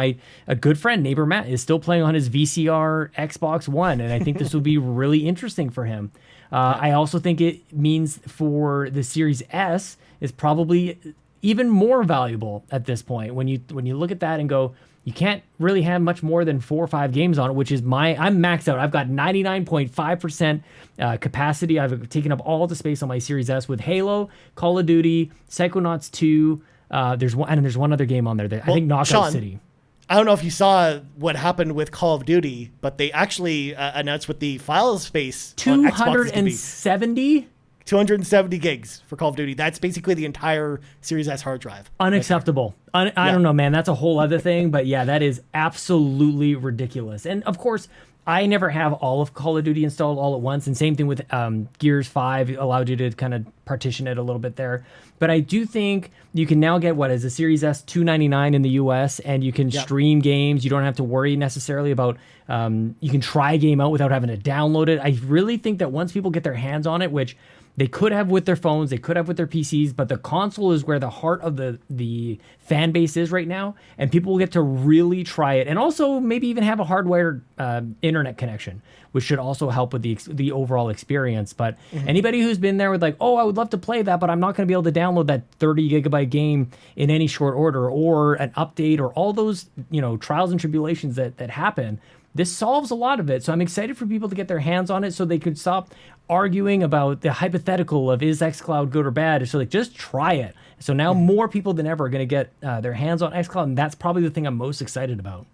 A good friend, neighbor Matt, is still playing on his VCR Xbox One, and I think this will be really interesting for him. I also think it means for the Series S is probably even more valuable at this point. When you look at that and go, you can't really have much more than 4 or 5 games on it, which is I'm maxed out. I've got 99.5% capacity. I've taken up all the space on my Series S with Halo, Call of Duty, Psychonauts 2. There's one other game on there that I think Knockout Sean, City. I don't know if you saw what happened with Call of Duty, but they actually announced with the file space 270? 270 gigs for Call of Duty. That's basically the entire Series S hard drive. Unacceptable. I don't know, man. That's a whole other thing. But yeah, that is absolutely ridiculous. And of course, I never have all of Call of Duty installed all at once. And same thing with Gears 5 allowed you to kind of partition it a little bit there. But I do think you can now get a Series S $299 in the US, and you can stream games. You don't have to worry necessarily about, you can try a game out without having to download it. I really think that once people get their hands on it, which they could have with their phones, they could have with their PCs, but the console is where the heart of the fan base is right now, and people will get to really try it, and also maybe even have a hardwired internet connection, which should also help with the overall experience. But anybody who's been there with I would love to play that, but I'm not going to be able to download that 30 gigabyte game in any short order, or an update, or all those trials and tribulations that happen. This solves a lot of it. So I'm excited for people to get their hands on it so they could stop arguing about the hypothetical of is xCloud good or bad. So just try it. So now more people than ever are going to get their hands on xCloud, and that's probably the thing I'm most excited about.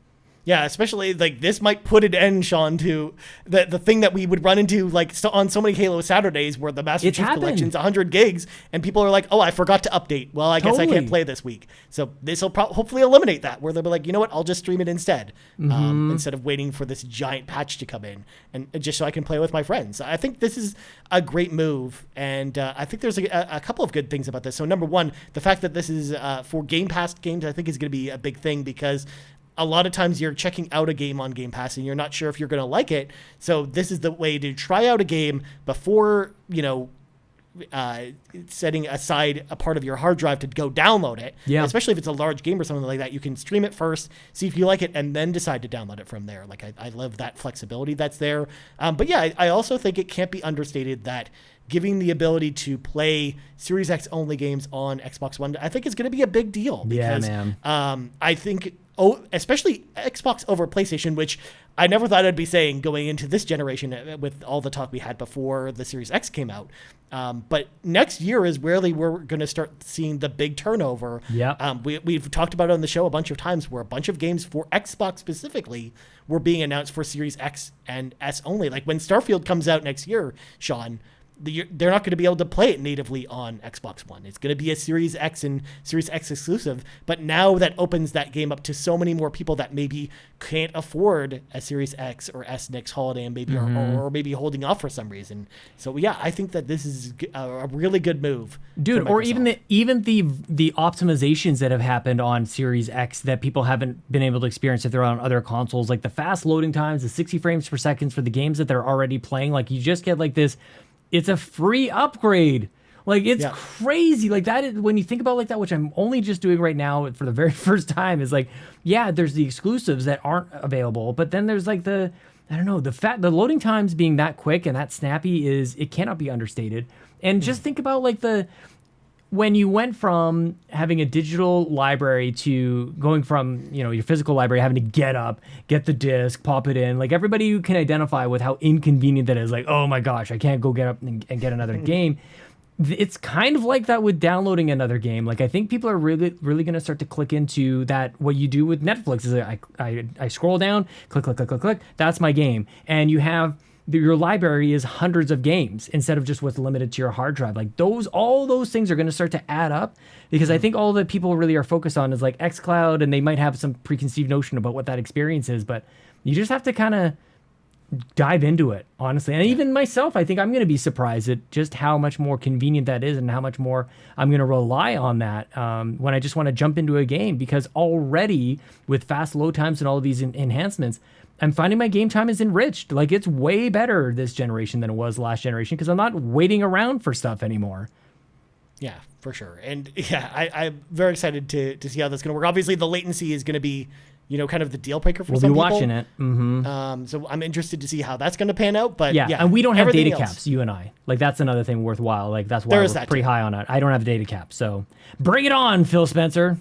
Yeah, especially this might put an end, Sean, to the thing that we would run into on so many Halo Saturdays where the Master Chief Collection's 100 gigs and people are like, oh, I forgot to update. Well, I guess I can't play this week. So this will hopefully eliminate that, where they'll be like, you know what, I'll just stream it instead, instead of waiting for this giant patch to come in, and just so I can play with my friends. I think this is a great move, and I think there's a couple of good things about this. So number one, the fact that this is for Game Pass games, I think is going to be a big thing, because a lot of times you're checking out a game on Game Pass and you're not sure if you're going to like it. So this is the way to try out a game before, setting aside a part of your hard drive to go download it. Yeah. Especially if it's a large game or something like that, you can stream it first, see if you like it, and then decide to download it from there. I love that flexibility that's there. But yeah, I also think it can't be understated that giving the ability to play Series X only games on Xbox One, I think is going to be a big deal. Because, I think, especially Xbox over PlayStation, which I never thought I'd be saying going into this generation with all the talk we had before the Series X came out. But next year is really where we're going to start seeing the big turnover. Yeah. We've talked about it on the show a bunch of times where a bunch of games for Xbox specifically were being announced for Series X and S only. Like when Starfield comes out next year, Sean, they're not going to be able to play it natively on Xbox One. It's going to be a Series X and Series X exclusive. But now that opens that game up to so many more people that maybe can't afford a Series X or S next holiday, and maybe or maybe holding off for some reason. So yeah, I think that this is a really good move, dude. Or even the optimizations that have happened on Series X that people haven't been able to experience if they're on other consoles, like the fast loading times, the 60 frames per second for the games that they're already playing. Like you just get this. It's a free upgrade. It's crazy. That is, when you think about that, which I'm only just doing right now for the very first time, is there's the exclusives that aren't available, but then there's the loading times being that quick and that snappy it cannot be understated. And just think about when you went from having a digital library to going from, your physical library, having to get the disc, pop it in, everybody who can identify with how inconvenient that is, oh my gosh, I can't go get up and get another game. It's kind of like that with downloading another game. I think people are really, really going to start to click into that. What you do with Netflix is I scroll down, click, click, click, click, click. That's my game. And you have your library is hundreds of games instead of just what's limited to your hard drive. All those things are going to start to add up, because I think all that people really are focused on is xCloud, and they might have some preconceived notion about what that experience is, but you just have to kind of dive into it, honestly. And even myself, I think I'm going to be surprised at just how much more convenient that is and how much more I'm going to rely on that when I just want to jump into a game, because already with fast load times and all of these enhancements, I'm finding my game time is enriched. Like, it's way better this generation than it was last generation because I'm not waiting around for stuff anymore. Yeah, for sure. And yeah, I'm very excited to see how that's going to work. Obviously, the latency is going to be, kind of the deal breaker for some people. We'll be watching it. Mm-hmm. So I'm interested to see how that's going to pan out. But yeah, and we don't have data caps, you and I. Like, that's another thing worthwhile. Like, that's why we're pretty high on it. I don't have data cap. So bring it on, Phil Spencer.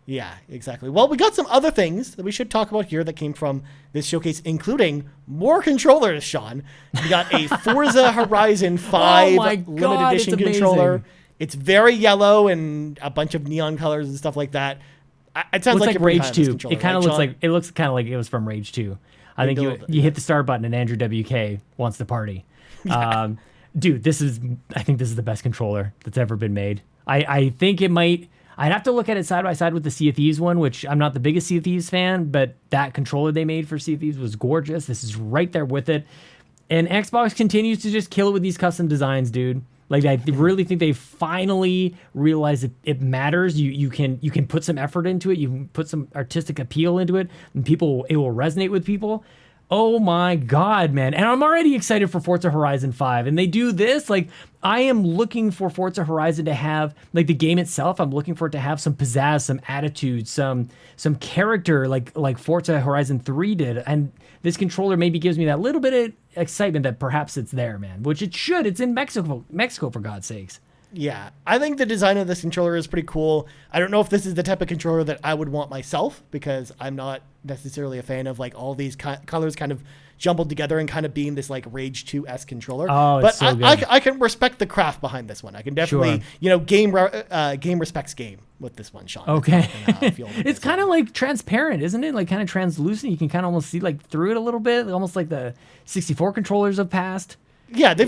Yeah, exactly. Well, we got some other things that we should talk about here that came from this showcase, including more controllers, Sean. We got a Forza Horizon 5 limited edition controller. It's very yellow and a bunch of neon colors and stuff like that. It sounds like Rage 2. It kind of looks kind of like it was from Rage 2. I think you hit the start button and Andrew WK wants to party. Yeah. Dude, I think this is the best controller that's ever been made. I think it might. I'd have to look at it side by side with the Sea of Thieves one, which I'm not the biggest Sea of Thieves fan, but that controller they made for Sea of Thieves was gorgeous. This is right there with it. And Xbox continues to just kill it with these custom designs, dude. Like, I really think they finally realize that it matters. You can put some effort into it. You can put some artistic appeal into it, and it will resonate with people. Oh my God, man. And I'm already excited for Forza Horizon 5. And they do this. Like, I am looking for Forza Horizon to have, like, the game itself, I'm looking for it to have some pizzazz, some attitude, some character like Forza Horizon 3 did. And this controller maybe gives me that little bit of excitement that perhaps it's there, man. Which it should. It's in Mexico, for God's sakes. Yeah, I think the design of this controller is pretty cool. I don't know if this is the type of controller that I would want myself, because I'm not necessarily a fan of like all these colors kind of jumbled together and kind of being this like Rage 2-esque controller. Oh, but so I can respect the craft behind this one. I can definitely, game respects game with this one, Sean. Okay. It's kind of like transparent, isn't it? Like kind of translucent. You can kind of almost see like through it a little bit, almost like the 64 controllers of past. Yeah, they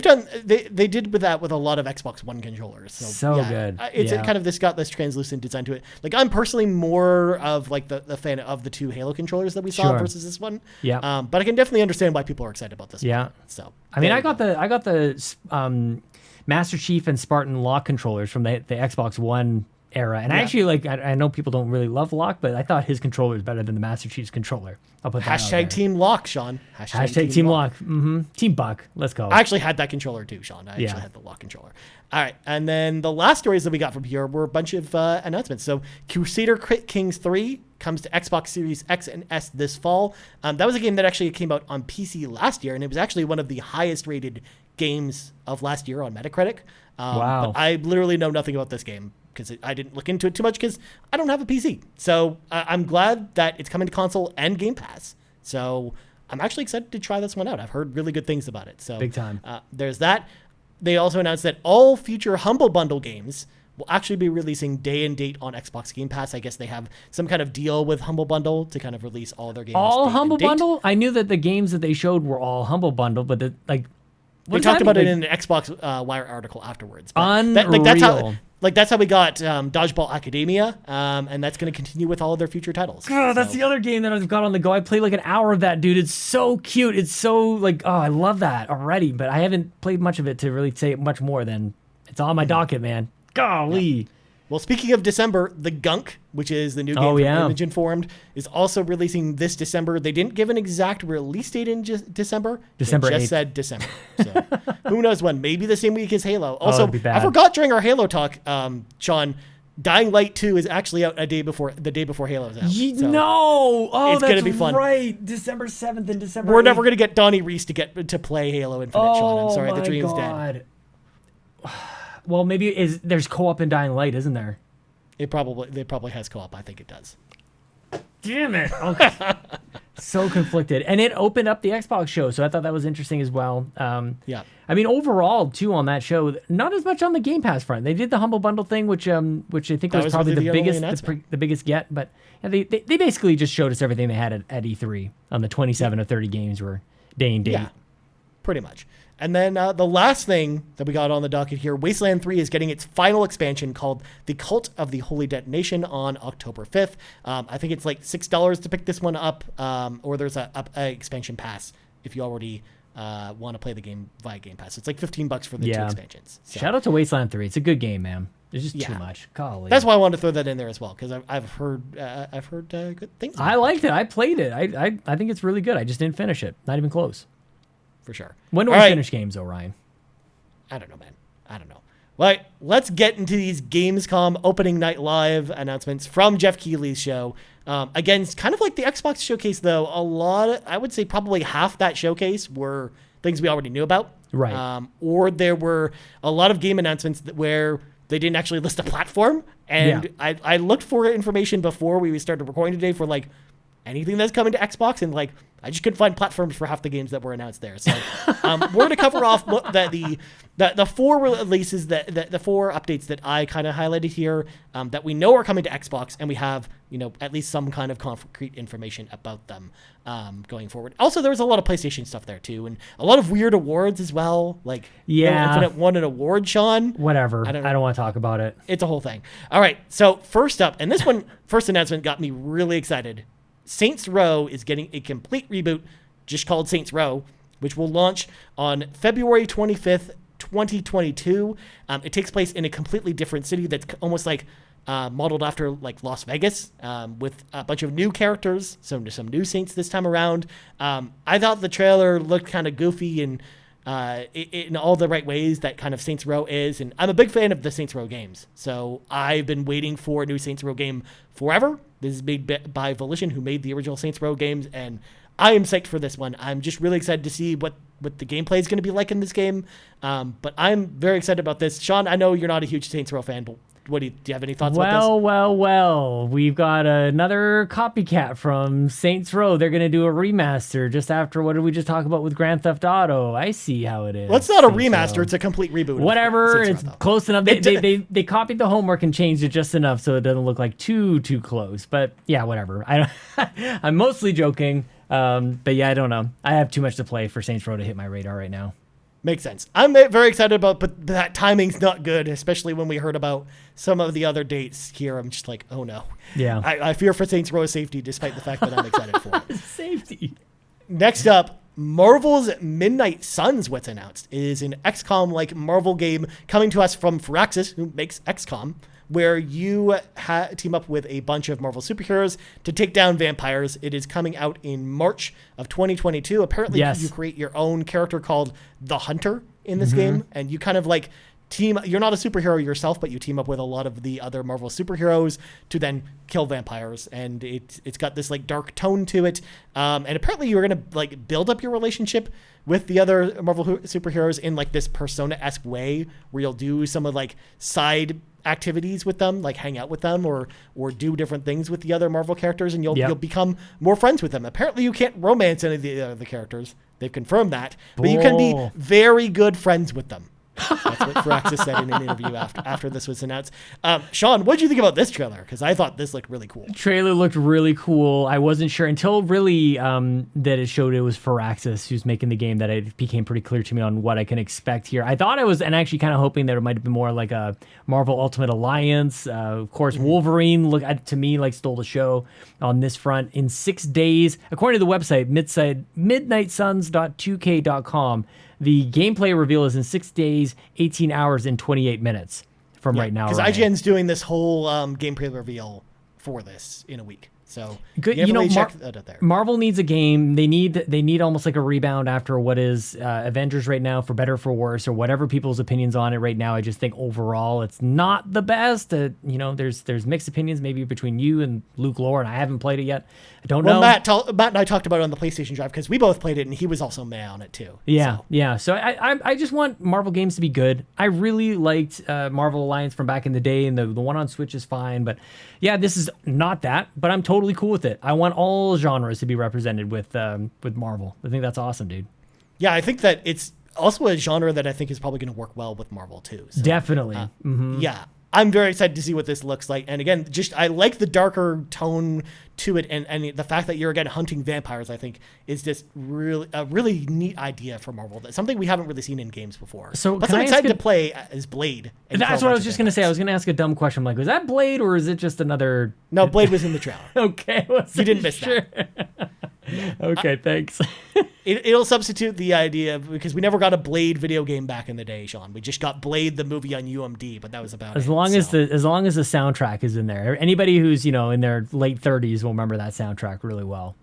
did with that with a lot of Xbox One controllers. So good. It's kind of got this translucent design to it. Like, I'm personally more of like the fan of the two Halo controllers that we saw versus this one. Yeah. But I can definitely understand why people are excited about this. Yeah. One. So I mean, I got the Master Chief and Spartan lock controllers from the Xbox One era, and I actually I know people don't really love lock, but I thought his controller is better than the Master Chief's controller. I'll put that # Team Lock, Sean. Hashtag Team Lock. Mm-hmm. Team Buck. Let's go. I actually had that controller too, Sean. I actually had the lock controller. All right, and then the last stories that we got from here were a bunch of announcements. So Crusader Kings 3 comes to Xbox Series X and S this fall. That was a game that actually came out on PC last year, and it was actually one of the highest rated games of last year on Metacritic. Wow. But I literally know nothing about this game because I didn't look into it too much because I don't have a PC. So I'm glad that it's coming to console and Game Pass. So I'm actually excited to try this one out. I've heard really good things about it. So big time. There's that. They also announced that all future Humble Bundle games will actually be releasing day and date on Xbox Game Pass. I guess they have some kind of deal with Humble Bundle to kind of release all their games. All Humble Bundle? I knew that the games that they showed were all Humble Bundle, but we talked about it in an Xbox Wire article afterwards. Unreal. That's how we got Dodgeball Academia, and that's going to continue with all of their future titles. Oh, that's the other game that I've got on the go. I played like an hour of that, dude. It's so cute. It's so I love that already, but I haven't played much of it to really say much more than it's on my docket, man. Golly. Yeah. Well, speaking of December, The Gunk, which is the new game from Image Informed, is also releasing this December. They didn't give an exact release date in December. December 8th. They just said December. So who knows when? Maybe the same week as Halo. Also, that'd be bad. I forgot during our Halo talk, Sean, Dying Light 2 is actually out the day before Halo's out. It's going to be fun. Right. December 7th and December 8th. We're never going to get Donnie Reese to play Halo Infinite, Sean. I'm sorry, the dream's dead. Well, maybe there's co-op in Dying Light, isn't there? It probably has co-op. I think it does. Damn it. Okay. So conflicted. And it opened up the Xbox show, so I thought that was interesting as well. Yeah. I mean, overall, too, on that show, not as much on the Game Pass front. They did the Humble Bundle thing, which I think was probably the biggest get. But they basically just showed us everything they had at E3 on the 27 or 30 games were day and date. Yeah, pretty much. And then the last thing that we got on the docket here, Wasteland 3 is getting its final expansion called The Cult of the Holy Detonation on October 5th. I think it's like $6 to pick this one up, or there's a expansion pass if you already want to play the game via Game Pass. It's like $15 for the 2 expansions. So. Shout out to Wasteland 3. It's a good game, man. It's just too much. Golly. That's why I wanted to throw that in there as well, because I've heard good things. I liked it. I played it. I think it's really good. I just didn't finish it. Not even close. For sure. When do we finish games, Orion? I don't know, man. I don't know. Well, let's get into these Gamescom opening night live announcements from Jeff Keighley's show. Again, it's kind of like the Xbox showcase, though. I would say probably half that showcase were things we already knew about. Right. Or there were a lot of game announcements where they didn't actually list a platform. And I looked for information before we started recording today for like anything that's coming to Xbox, and like I just couldn't find platforms for half the games that were announced there. So we're going to cover off the 4 releases, the 4 updates that I kind of highlighted here that we know are coming to Xbox, and we have at least some kind of concrete information about them going forward. Also, there was a lot of PlayStation stuff there too, and a lot of weird awards as well. Like Infinite won an award, Sean. Whatever. I don't want to talk about it. It's a whole thing. All right. So first up, and this first announcement got me really excited. Saints Row is getting a complete reboot, just called Saints Row, which will launch on February 25th, 2022. It takes place in a completely different city that's almost like modeled after like Las Vegas, with a bunch of new characters, some new Saints this time around. I thought the trailer looked kind of goofy and in all the right ways that kind of Saints Row is, and I'm a big fan of the Saints Row games, so I've been waiting for a new Saints Row game forever. This is made by Volition, who made the original Saints Row games, and I am psyched for this one. I'm just really excited to see what the gameplay is going to be like in this game, but I'm very excited about this. Sean, I know you're not a huge Saints Row fan, but do you have any thoughts about this? Well, we've got another copycat from Saints Row. They're going to do a remaster just after what did we just talk about with Grand Theft Auto? I see how it is. Well, it's not a remaster. It's a complete reboot. Whatever. It's close enough. They copied the homework and changed it just enough so it doesn't look like too close. But yeah, whatever. I'm mostly joking. But yeah, I don't know. I have too much to play for Saints Row to hit my radar right now. Makes sense. I'm very excited about, but that timing's not good, especially when we heard about some of the other dates here. I'm just like, oh no. Yeah. I fear for Saints Row safety, despite the fact that I'm excited for it. Safety. Next up, Marvel's Midnight Suns, what's announced, is an XCOM-like Marvel game coming to us from Firaxis, who makes XCOM, where you team up with a bunch of Marvel superheroes to take down vampires. It is coming out in March of 2022. Apparently, you create your own character called the Hunter in this game, and you kind of like you're not a superhero yourself, but you team up with a lot of the other Marvel superheroes to then kill vampires, and it's got this like dark tone to it. And apparently, you're gonna like build up your relationship with the other Marvel superheroes in like this Persona-esque way, where you'll do some of like side activities with them, like hang out with them or do different things with the other Marvel characters, and you'll become more friends with them. Apparently you can't romance any of the other characters. They've confirmed that, but you can be very good friends with them. That's what Firaxis said in an interview after this was announced. Sean, what did you think about this trailer? Because I thought this looked really cool. The trailer looked really cool. I wasn't sure until really that it showed it was Firaxis who's making the game, that it became pretty clear to me on what I can expect here. I thought I was, and actually kind of hoping that it might have been more like a Marvel Ultimate Alliance. Of course, Wolverine to me like stole the show on this front. In 6 days, according to the website, midnightsuns.2k.com, the gameplay reveal is in 6 days, 18 hours, and 28 minutes from right now. Because IGN's doing this whole gameplay reveal for this in a week. So good. Check that out there. Marvel needs a game. They need almost like a rebound after what is Avengers right now, for better or for worse, or whatever people's opinions on it right now. I just think overall it's not the best. There's mixed opinions maybe between you and Luke Lore, and I haven't played it yet. I don't know. Matt and I talked about it on the PlayStation Drive because we both played it, and he was also meh on it too. Yeah. So I just want Marvel games to be good. I really liked Marvel Alliance from back in the day, and the one on Switch is fine. But yeah, this is not that. But I'm totally cool with it. I want all genres to be represented with Marvel. I think that's awesome, dude. Yeah, I think that it's also a genre that I think is probably going to work well with Marvel too. So, definitely. Yeah. I'm very excited to see what this looks like. And again, I like the darker tone to it, and the fact that you're again hunting vampires, I think, is just a really neat idea for Marvel. That's something we haven't really seen in games before. So I'm excited to play as Blade. That's what I was just going to say. I was going to ask a dumb question. I'm like, was that Blade or is it just another? No, Blade was in the trailer. Okay. You didn't miss that. Okay, thanks. it'll substitute the idea of, because we never got a Blade video game back in the day, Sean. We just got Blade the movie on UMD, but that was about as long as the soundtrack is in there. Anybody who's in their late 30s will remember that soundtrack really well.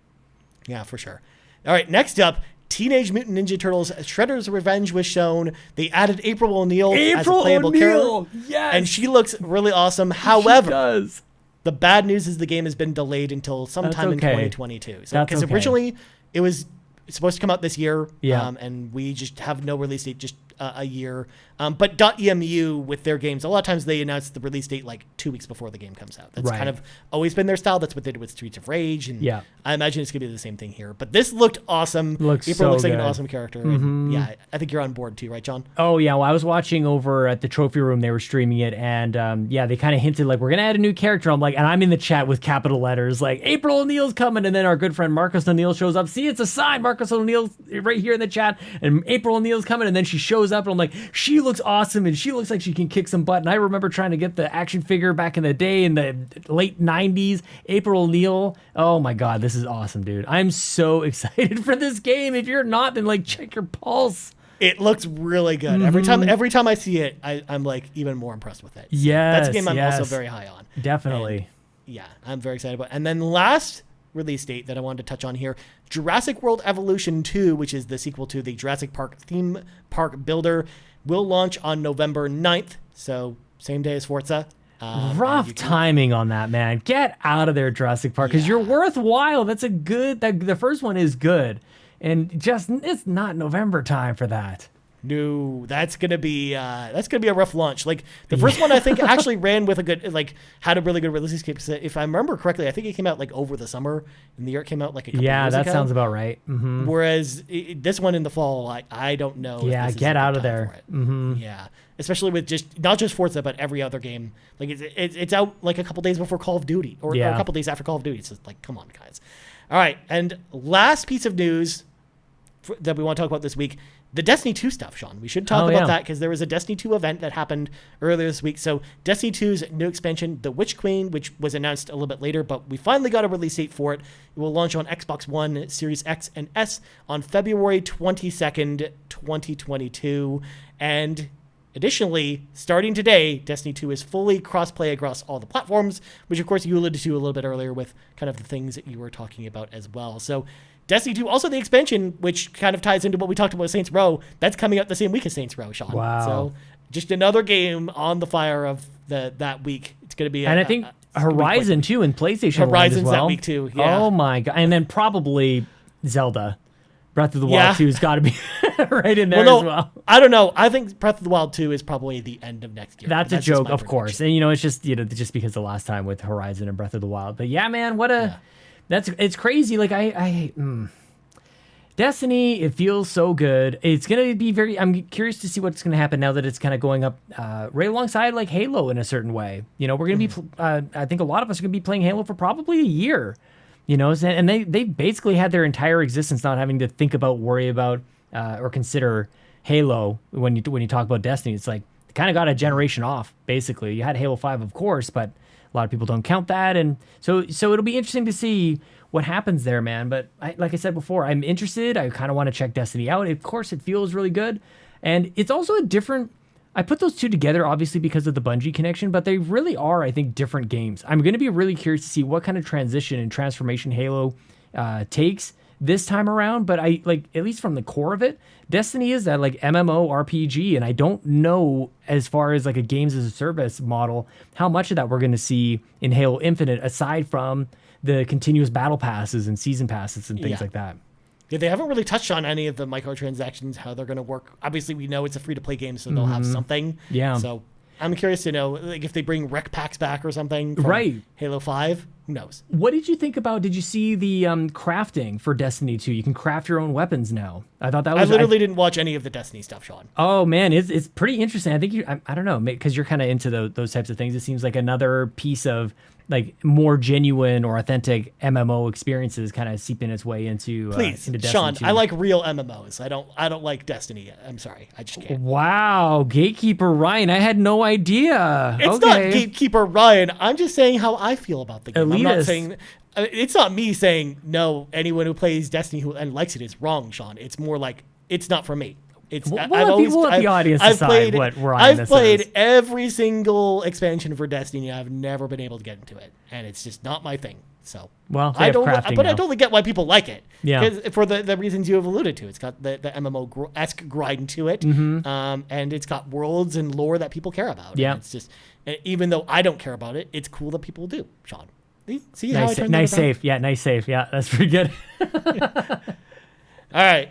Yeah, for sure. All right, next up, Teenage Mutant Ninja Turtles Shredder's Revenge was shown. They added April O'Neil as a playable character. Yes. And she looks really awesome. However, she does. The bad news is the game has been delayed until sometime in 2022. So, because originally it was supposed to come out this year, and we just have no release date, just a year. But .emu with their games, a lot of times they announce the release date like 2 weeks before the game comes out. That's kind of always been their style. That's what they did with Streets of Rage, and I imagine it's gonna be the same thing here. But this looked awesome. April looks like an awesome character. And I think you're on board too, right, John? Oh yeah, well I was watching over at the trophy room. They were streaming it, and they kind of hinted like we're gonna add a new character. I'm like, and I'm in the chat with capital letters like April O'Neil's coming, and then our good friend Marcus O'Neill shows up. See, it's a sign. Marcus O'Neill's right here in the chat, and April O'Neil's coming, and then she shows up, and I'm like, she looks awesome, and she looks like she can kick some butt. And I remember trying to get the action figure back in the day in the late 90s. April O'Neil. Oh my God, this is awesome, dude. I'm so excited for this game. If you're not, then like check your pulse. It looks really good. Every time I see it, I'm like even more impressed with it. So that's a game I'm also very high on. Definitely. And, I'm very excited about it. And then last release date that I wanted to touch on here, Jurassic World Evolution 2, which is the sequel to the Jurassic Park theme park builder, will launch on November 9th. So same day as Forza. Rough timing on that, man. Get out of there, Jurassic Park, because you're worthwhile. That's a good. The first one is good, and just it's not November time for that. No, that's gonna be a rough launch. Like the first one, I think actually ran with a good, had a really good release schedule. If I remember correctly, I think it came out like over the summer, and the year it came out like a couple years ago. Yeah, that sounds about right. Mm-hmm. Whereas this one in the fall, I don't know. Yeah, get out of there. Mm-hmm. Yeah, especially with not just Forza, but every other game. Like it's out like a couple days before Call of Duty, or a couple days after Call of Duty. It's just like, come on, guys. All right, and last piece of news that we want to talk about this week. The Destiny 2 stuff, Sean. We should talk about that because there was a Destiny 2 event that happened earlier this week. So Destiny 2's new expansion, The Witch Queen, which was announced a little bit later, but we finally got a release date for it. It will launch on Xbox One, Series X and S on February 22nd, 2022. And additionally, starting today, Destiny 2 is fully cross-play across all the platforms, which of course you alluded to a little bit earlier with kind of the things that you were talking about as well. So Destiny 2, also the expansion, which kind of ties into what we talked about with Saints Row, that's coming out the same week as Saints Row, Sean. Wow. So just another game on the fire of that week. It's going to be I think Horizon, too, in PlayStation Horizon's as well. that week, too. Yeah. Oh, my God. And then probably Zelda. Breath of the Wild 2 has got to be right in there as well. I don't know. I think Breath of the Wild 2 is probably the end of next year. That's a joke, of course. And, it's just, just because the last time with Horizon and Breath of the Wild. But, yeah, man, it's crazy. Like, Destiny, it feels so good. It's going to be I'm curious to see what's going to happen now that it's kind of going up right alongside like Halo in a certain way. We're going to be, I think a lot of us are going to be playing Halo for probably a year, and they basically had their entire existence not having to worry about, or consider Halo when you talk about Destiny. It's like, kind of got a generation off, basically. You had Halo 5, of course, but a lot of people don't count that. And so it'll be interesting to see what happens there, man. But like I said before, I'm interested. I kind of want to check Destiny out. Of course, it feels really good. And it's also a different... I put those two together, obviously, because of the Bungie connection, but they really are, I think, different games. I'm going to be really curious to see what kind of transition and transformation Halo takes this time around. But at least from the core of it, Destiny is that MMO RPG, and I don't know, as far as a games as a service model, how much of that we're going to see in Halo Infinite, aside from the continuous battle passes and season passes and things like that. Yeah, they haven't really touched on any of the microtransactions, how they're going to work. Obviously, we know it's a free-to-play game, so they'll have something. Yeah. So I'm curious to know, if they bring rec packs back or something from Halo 5. Who knows? What did you think about? Did you see the crafting for Destiny 2? You can craft your own weapons now. I thought that was. I literally didn't watch any of the Destiny stuff, Sean. Oh man, it's pretty interesting. I think I don't know, because you're kind of into those types of things. It seems like another piece of more genuine or authentic MMO experiences kind of seeping its way into Destiny Sean, 2. I like real MMOs. I don't like Destiny. I'm sorry, I just can't. Wow, Gatekeeper Ryan, I had no idea. It's not Gatekeeper Ryan. I'm just saying how I feel about the game. lead I'm not us. saying, it's not me saying, no, anyone who plays Destiny and likes it is wrong, Sean. It's more like, it's not for me. It's We'll let the audience decide what Ryan I've played every single expansion for Destiny. I've never been able to get into it, and it's just not my thing. So I totally get why people like it. Yeah, for the reasons you have alluded to. It's got the MMO-esque grind to it, and it's got worlds and lore that people care about. Yeah, and it's just, even though I don't care about it, it's cool that people do. Sean, see how I turned nice save. Yeah, nice save. Yeah, that's pretty good. All right.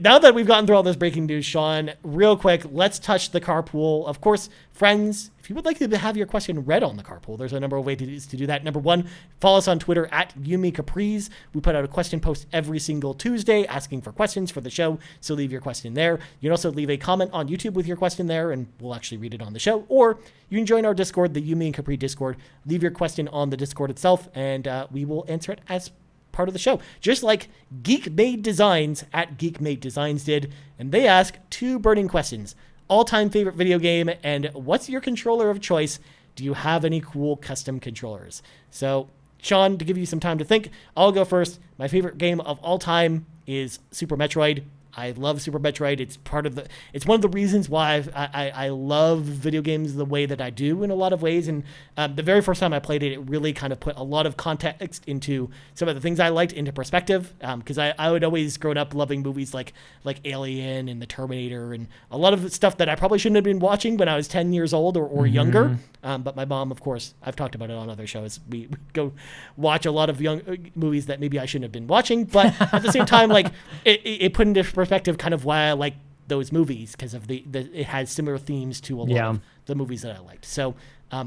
Now that we've gotten through all this breaking news, Sean, real quick, let's touch the carpool. Of course, friends, if you would like to have your question read on the carpool, there's a number of ways to do that. Number one, follow us on Twitter at YumiCapriz. We put out a question post every single Tuesday asking for questions for the show, so leave your question there. You can also leave a comment on YouTube with your question there, and we'll actually read it on the show. Or you can join our Discord, the Yumi and Capri Discord. Leave your question on the Discord itself, and we will answer it as part of the show, just like Geek Made Designs at Geek Made Designs did. And they ask 2 burning questions: all-time favorite video game, and what's your controller of choice? Do you have any cool custom controllers? So, Sean, to give you some time to think, I'll go first. My favorite game of all time is Super Metroid. I love Super Metroid. It's one of the reasons why I love video games the way that I do in a lot of ways. And the very first time I played it, it really kind of put a lot of context into some of the things I liked into perspective. Because I would always grown up loving movies like Alien and The Terminator and a lot of stuff that I probably shouldn't have been watching when I was 10 years old or younger. But my mom, of course, I've talked about it on other shows. We go watch a lot of young movies that maybe I shouldn't have been watching. But at the same time, like it put into perspective kind of why I like those movies, because of it has similar themes to a lot of the movies that I liked. So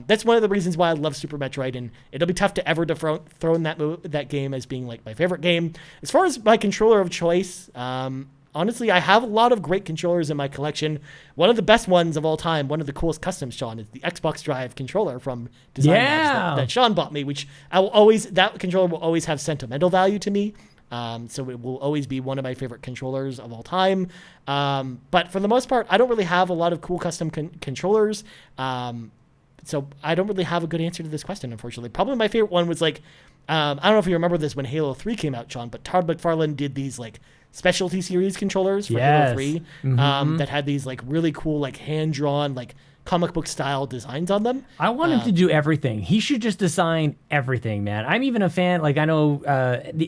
that's one of the reasons why I love Super Metroid, and it'll be tough to ever throw in that game as being like my favorite game. As far as my controller of choice, honestly, I have a lot of great controllers in my collection. One of the best ones of all time, one of the coolest customs, Sean, is the Xbox Drive controller from Design Labs that Sean bought me, which that controller will always have sentimental value to me. So it will always be one of my favorite controllers of all time. But for the most part, I don't really have a lot of cool custom controllers. So I don't really have a good answer to this question, unfortunately. Probably my favorite one was I don't know if you remember this when Halo 3 came out, Sean, but Todd McFarlane did these specialty series controllers for Halo 3 that had these really cool hand-drawn comic book style designs on them. I want him to do everything. He should just design everything, man. I'm even a fan. I know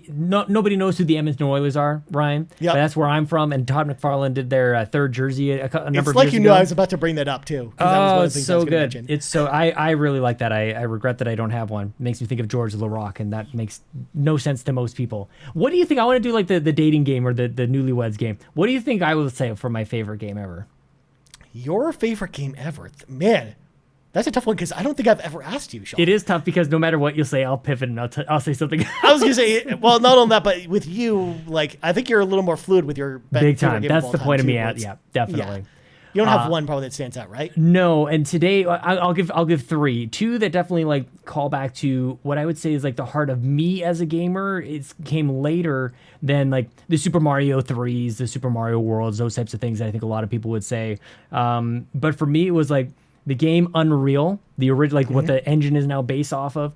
nobody knows who the Edmonton Oilers are, Ryan. Yeah, that's where I'm from. And Todd McFarlane did their third jersey a number of years ago. It's you knew I was about to bring that up too. Oh, it's so good. It's so I really like that. I regret that I don't have one. It makes me think of George LaRocque, and that makes no sense to most people. What do you think? I want to do the dating game or the newlyweds game. What do you think I would say for my favorite game ever? Your favorite game ever? Man, that's a tough one because I don't think I've ever asked you, Sean. It is tough because no matter what you say, I'll pivot and I'll say something. I was going to say, well, not on that, but with you, I think you're a little more fluid with your big time. That's the point of me. Yeah, definitely. Yeah. You don't have one probably that stands out, right? No, and today I'll give 3. 2 that definitely call back to what I would say is the heart of me as a gamer. It came later than the Super Mario 3s, the Super Mario Worlds, those types of things that I think a lot of people would say. But for me, it was the game Unreal, the original, what the engine is now based off of,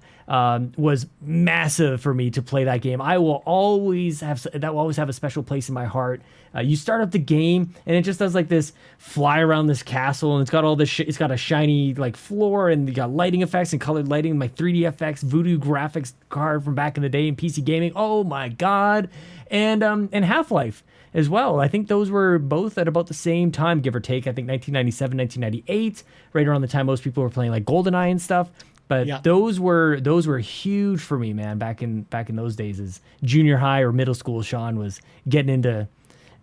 was massive for me to play that game. I will always have a special place in my heart. You start up the game and it just does this fly around this castle, and it's got all this shit. It's got a shiny floor, and you got lighting effects and colored lighting, 3D FX, Voodoo graphics card from back in the day in PC gaming. Oh my god, and Half-Life as well. I think those were both at about the same time, give or take. I think 1997, 1998, right around the time most people were playing GoldenEye and stuff. But those were huge for me, man. Back in those days, as junior high or middle school, Sean was getting into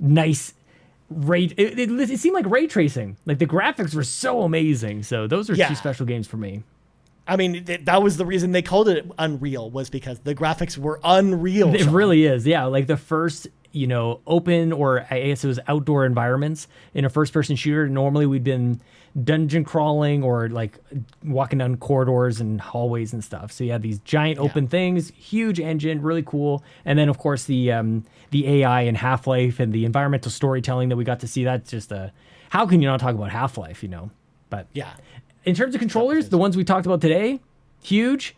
nice ray. It seemed like ray tracing. The graphics were so amazing. So those are 2 special games for me. I mean, that was the reason they called it Unreal, was because the graphics were unreal. It really is, yeah. The first, open, or I guess it was outdoor environments in a first-person shooter. Normally, we'd been dungeon crawling or walking down corridors and hallways and stuff. So you had these giant open things, huge engine, really cool. And then, of course, the AI and Half-Life and the environmental storytelling that we got to see. That's just how can you not talk about Half-Life, But yeah. In terms of controllers, the ones we talked about today, huge.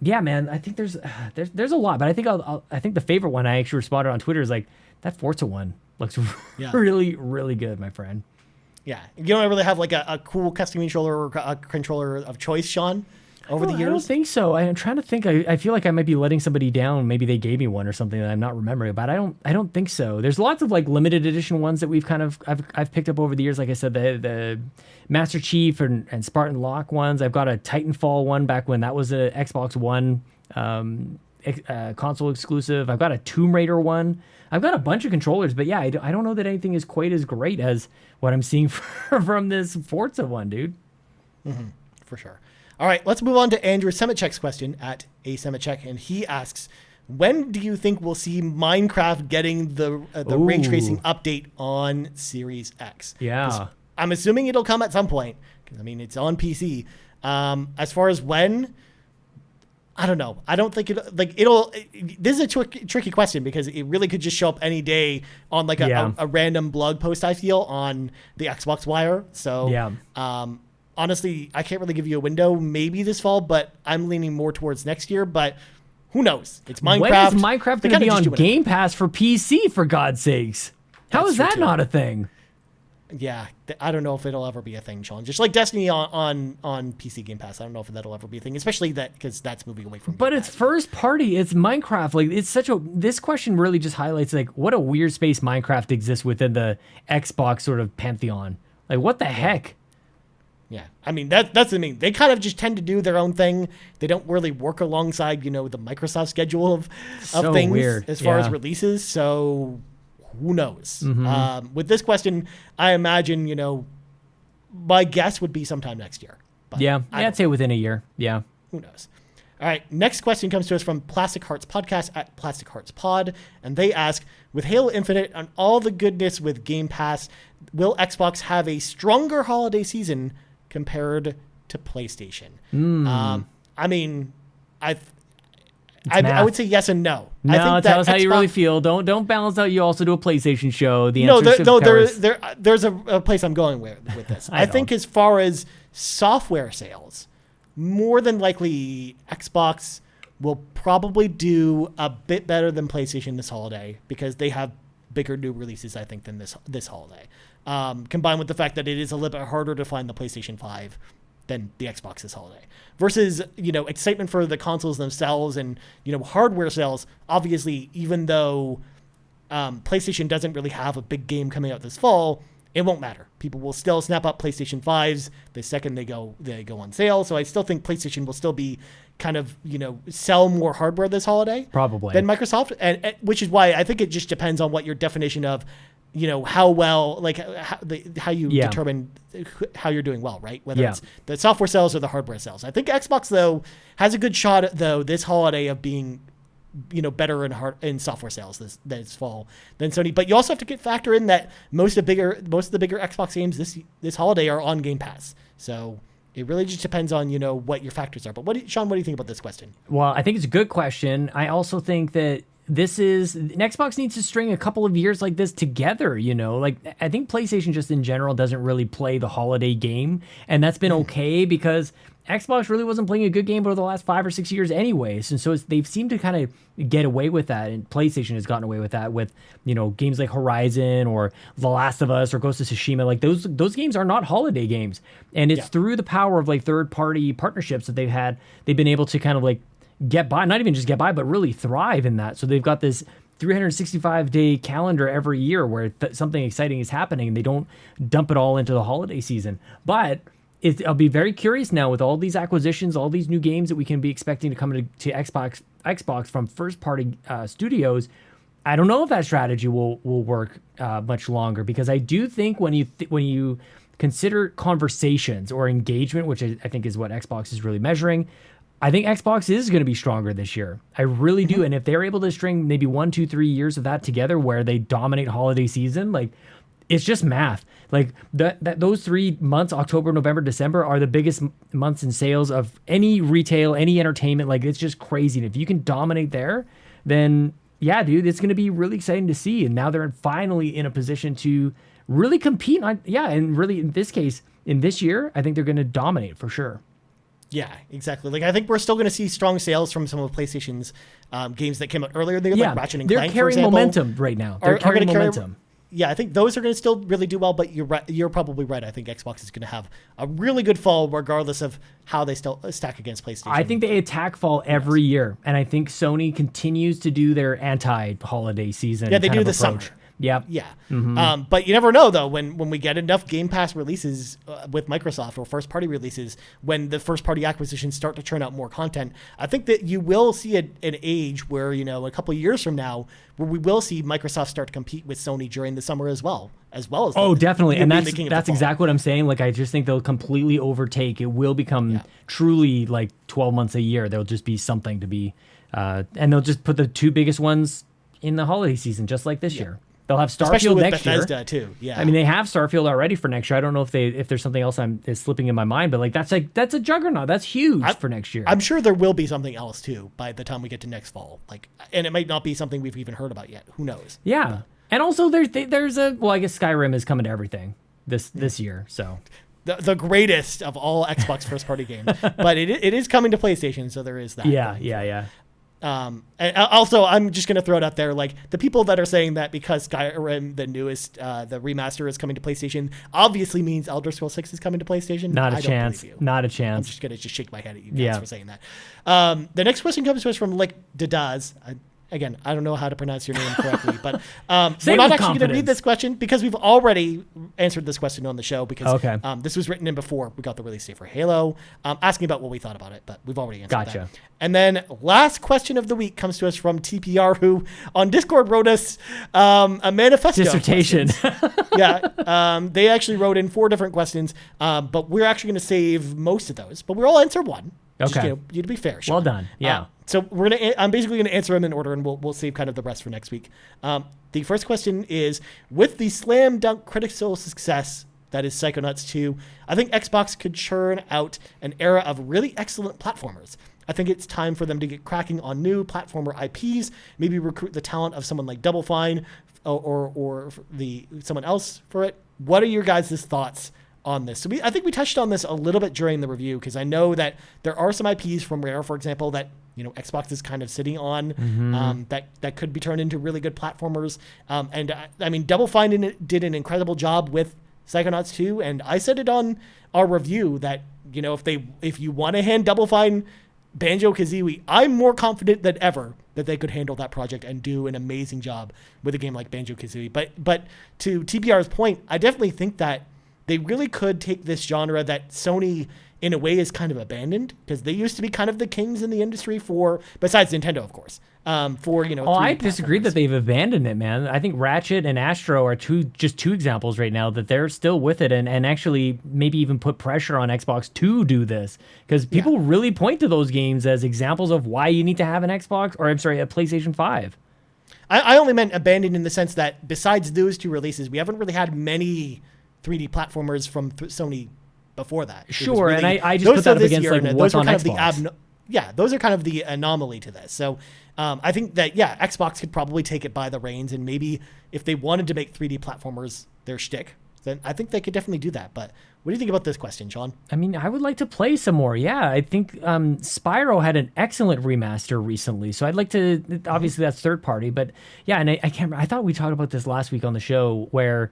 Yeah, man. I think there's a lot, but I think I think the favorite one I actually responded on Twitter is like that Forza one looks really, really good, my friend. Yeah, you don't really have like a cool custom controller or a controller of choice, Sean, over the years? I don't think so. I'm trying to think. I feel like I might be letting somebody down. Maybe they gave me one or something that I'm not remembering, but I don't think so. There's lots of like limited edition ones that we've kind of I've picked up over the years. Like I said, the Master Chief and Spartan Locke ones. I've got a Titanfall one back when that was a Xbox One console exclusive. I've got a Tomb Raider one. I've got a bunch of controllers, but yeah, I don't know that anything is quite as great as what I'm seeing from this Forza one, dude. Mm-hmm, for sure. All right, let's move on to Andrew Semichek's question at aSemichek, and he asks, when do you think we'll see Minecraft getting the ray tracing update on Series X? Yeah. I'm assuming it'll come at some point, because, I mean, it's on PC. As far as when, I don't know. I don't think this is a tricky question because it really could just show up any day on like a random blog post, I feel, on the Xbox Wire. So, honestly, I can't really give you a window. Maybe this fall, but I'm leaning more towards next year. But who knows? It's Minecraft. When is Minecraft going to be on Game Pass for PC, for God's sakes? How is that not a thing? Yeah, I don't know if it'll ever be a thing, Sean. Just like Destiny on PC Game Pass, I don't know if that'll ever be a thing, especially that because that's moving away from. But it's first party. It's Minecraft. Like it's such a. This question really just highlights like what a weird space Minecraft exists within the Xbox sort of pantheon. Like what the heck? Yeah, I mean that's the thing. They kind of just tend to do their own thing. They don't really work alongside the Microsoft schedule of things weird. As far as releases. So. Who knows? Mm-hmm. With this question, I imagine, my guess would be sometime next year. But I'd say within a year. Yeah. Who knows? All right. Next question comes to us from Plastic Hearts Podcast at Plastic Hearts Pod. And they ask, with Halo Infinite and all the goodness with Game Pass, will Xbox have a stronger holiday season compared to PlayStation? I mean, I would say yes and no. No, I think tell us how you really feel. Don't balance out. You also do a PlayStation show. The there's a place I'm going with this. I think as far as software sales, more than likely Xbox will probably do a bit better than PlayStation this holiday because they have bigger new releases, I think, than this holiday. Combined with the fact that it is a little bit harder to find the PlayStation 5 than the Xbox this holiday. Versus, excitement for the consoles themselves and, hardware sales. Obviously, even though PlayStation doesn't really have a big game coming out this fall, it won't matter. People will still snap up PlayStation 5s the second they go on sale. So I still think PlayStation will still be kind of, sell more hardware this holiday. Probably. Than Microsoft. And which is why I think it just depends on what your definition of how well, like how you determine how you're doing well, right? Whether it's the software sales or the hardware sales. I think Xbox though has a good shot though this holiday of being, better in software sales this fall than Sony. But you also have to factor in that most of the bigger Xbox games this holiday are on Game Pass. So it really just depends on what your factors are. But Sean, what do you think about this question? Well, I think it's a good question. I also think that Xbox needs to string a couple of years like this together, Like, I think PlayStation just in general doesn't really play the holiday game, and that's been okay because Xbox really wasn't playing a good game over the last 5 or 6 years anyways, and so they've seemed to kind of get away with that, and PlayStation has gotten away with that with, games like Horizon or The Last of Us or Ghost of Tsushima. Like, those games are not holiday games, and it's through the power of, like, third-party partnerships that they've been able to kind of, like, get by, not even just get by, but really thrive in that. So they've got this 365-day calendar every year where something exciting is happening, and they don't dump it all into the holiday season. But I'll be very curious now with all these acquisitions, all these new games that we can be expecting to come to Xbox from first-party studios. I don't know if that strategy will work much longer, because I do think when you consider conversations or engagement, which I think is what Xbox is really measuring, I think Xbox is going to be stronger this year. I really do. And if they're able to string maybe 1, 2, 3 years of that together where they dominate holiday season, like, it's just math. Like those 3 months, October, November, December, are the biggest months in sales of any retail, any entertainment. Like, it's just crazy. And if you can dominate there, then yeah, dude, it's going to be really exciting to see. And now they're finally in a position to really compete. And really in this case, in this year, I think they're going to dominate for sure. Yeah, exactly. Like I think we're still going to see strong sales from some of PlayStation's games that came out earlier in the year, like Ratchet and Clank, for example. They're carrying momentum right now. They're carrying momentum. Yeah, I think those are going to still really do well, but you're probably right. I think Xbox is going to have a really good fall regardless of how they still stack against PlayStation. I think they attack fall every year, and I think Sony continues to do their anti-holiday season. Yeah, they do the approach. summer. Yep. Yeah. Mm-hmm. But you never know, though, when we get enough Game Pass releases with Microsoft or first-party releases, when the first-party acquisitions start to churn out more content, I think that you will see an age where, a couple of years from now, where we will see Microsoft start to compete with Sony during the summer as well as definitely. And that's exactly what I'm saying. Like, I just think they'll completely overtake. It will become truly like 12 months a year. There'll just be something to be, and they'll just put the two biggest ones in the holiday season, just like this year. They'll have Starfield next Bethesda year too. Yeah, I mean they have Starfield already for next year. I don't know if there's something else is slipping in my mind, but like that's a juggernaut. That's huge for next year. I'm sure there will be something else too by the time we get to next fall. Like, and it might not be something we've even heard about yet. Who knows? Yeah, and also there's I guess Skyrim is coming to everything this year. So the greatest of all Xbox first party games, but it is coming to PlayStation, so there is that. Yeah. And also, I'm just going to throw it out there, like the people that are saying that because Skyrim, the newest, the remaster is coming to PlayStation, obviously means Elder Scrolls 6 is coming to PlayStation. Not a chance. Not a chance. I'm just going to shake my head at you guys for saying that. The next question comes to us from Dadaz. Again, I don't know how to pronounce your name correctly, but we're not actually going to read this question because we've already answered this question on the show because this was written in before we got the release date for Halo, asking about what we thought about it, but we've already answered that. And then last question of the week comes to us from TPR, who on Discord wrote us a manifesto. Dissertation. They actually wrote in 4 different questions, but we're actually going to save most of those, but we'll answer one. Okay. Just, to be fair. Sean. Well done. Yeah. So I'm basically going to answer them in order, and we'll save kind of the rest for next week. The first question is, with the slam dunk critical success that is Psychonauts 2, I think Xbox could churn out an era of really excellent platformers. I think it's time for them to get cracking on new platformer IPs, maybe recruit the talent of someone like Double Fine or someone else for it. What are your guys' thoughts on this? So I think we touched on this a little bit during the review because I know that there are some IPs from Rare, for example, that Xbox is kind of sitting on that could be turned into really good platformers. And I mean, Double Fine did an incredible job with Psychonauts 2, and I said it on our review that if you want to hand Double Fine Banjo-Kazooie, I'm more confident than ever that they could handle that project and do an amazing job with a game like Banjo-Kazooie. But to TPR's point, I definitely think that they really could take this genre that Sony in a way is kind of abandoned because they used to be kind of the kings in the industry besides Nintendo, of course, I disagree that they've abandoned it, man. I think Ratchet and Astro are two examples right now that they're still with it and actually maybe even put pressure on Xbox to do this because people really point to those games as examples of why you need to have an Xbox or a PlayStation 5. I only meant abandoned in the sense that besides those 2 releases, we haven't really had many 3D platformers from Sony before that. Sure, really, and I just put that up against like what's on Xbox. Those are kind of the anomaly to this. So I think that, Xbox could probably take it by the reins, and maybe if they wanted to make 3D platformers their shtick, then I think they could definitely do that. But what do you think about this question, Sean? I mean, I would like to play some more. Yeah, I think Spyro had an excellent remaster recently, so I'd like to, obviously that's third party, but yeah, and I can't remember, I thought we talked about this last week on the show where,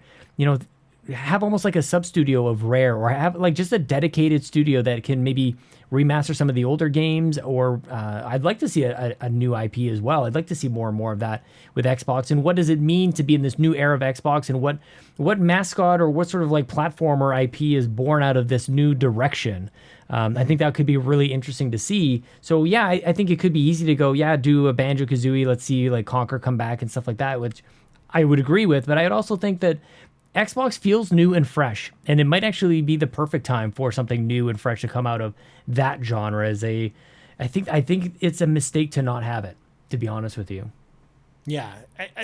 have almost like a sub studio of Rare or have like just a dedicated studio that can maybe remaster some of the older games or I'd like to see a new IP as well. I'd like to see more and more of that with Xbox. And what does it mean to be in this new era of Xbox and what mascot or what sort of like platformer IP is born out of this new direction? I think that could be really interesting to see. So yeah, I think it could be easy to go, do a Banjo-Kazooie. Let's see like Conker come back and stuff like that, which I would agree with. But I'd also think that Xbox feels new and fresh, and it might actually be the perfect time for something new and fresh to come out of that genre. I think it's a mistake to not have it, to be honest with you. Yeah,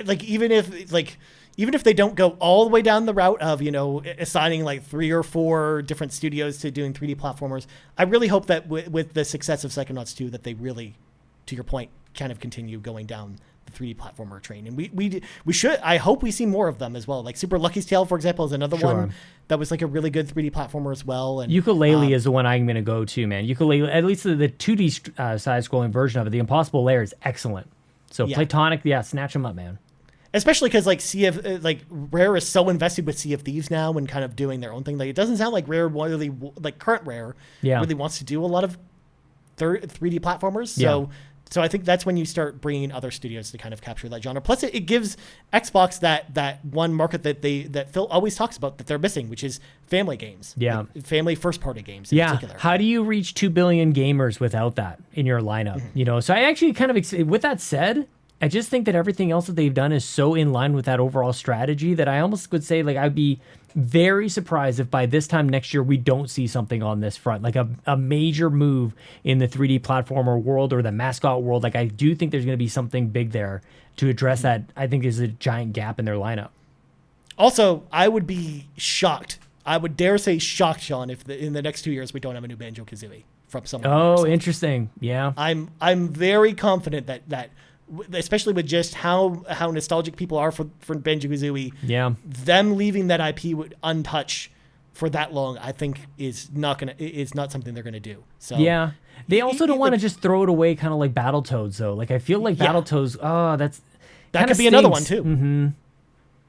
even if they don't go all the way down the route of assigning like 3 or 4 different studios to doing 3D platformers, I really hope that with the success of Psychonauts 2 that they really, to your point, kind of continue going down 3D platformer train, and we should. I hope we see more of them as well. Like Super Lucky's Tale, for example, is another one that was like a really good 3D platformer as well. And Yooka-Laylee is the one I'm going to go to, man. Yooka-Laylee, at least the 2D side-scrolling version of it, the Impossible Lair is excellent. So Platonic, snatch them up, man. Especially because like Rare is so invested with Sea of Thieves now and kind of doing their own thing. Like it doesn't sound like Rare really, like current Rare, really wants to do a lot of 3D platformers. So I think that's when you start bringing other studios to kind of capture that genre. Plus, it gives Xbox that one market that Phil always talks about that they're missing, which is family games. Yeah, like family first-party games. In particular. How do you reach 2 billion gamers without that in your lineup? You know, so I actually kind of, with that said, I just think that everything else that they've done is so in line with that overall strategy that I almost would say, like, I'd be very surprised if by this time next year we don't see something on this front, like a major move in the 3D platformer world or the mascot world. Like, I do think there's going to be something big there to address that. I think is a giant gap in their lineup. Also, I would be shocked. I would dare say shocked, Sean, if in the next 2 years we don't have a new Banjo-Kazooie from someone. Oh, interesting. Yeah. I'm very confident that especially with just how nostalgic people are for Banjo-Kazooie, them leaving that IP untouched for that long, I think is not something they're gonna do. So they also don't want to just throw it away, kind of like Battletoads, though. Like I feel like Battletoads, that could be another one too. Mm-hmm.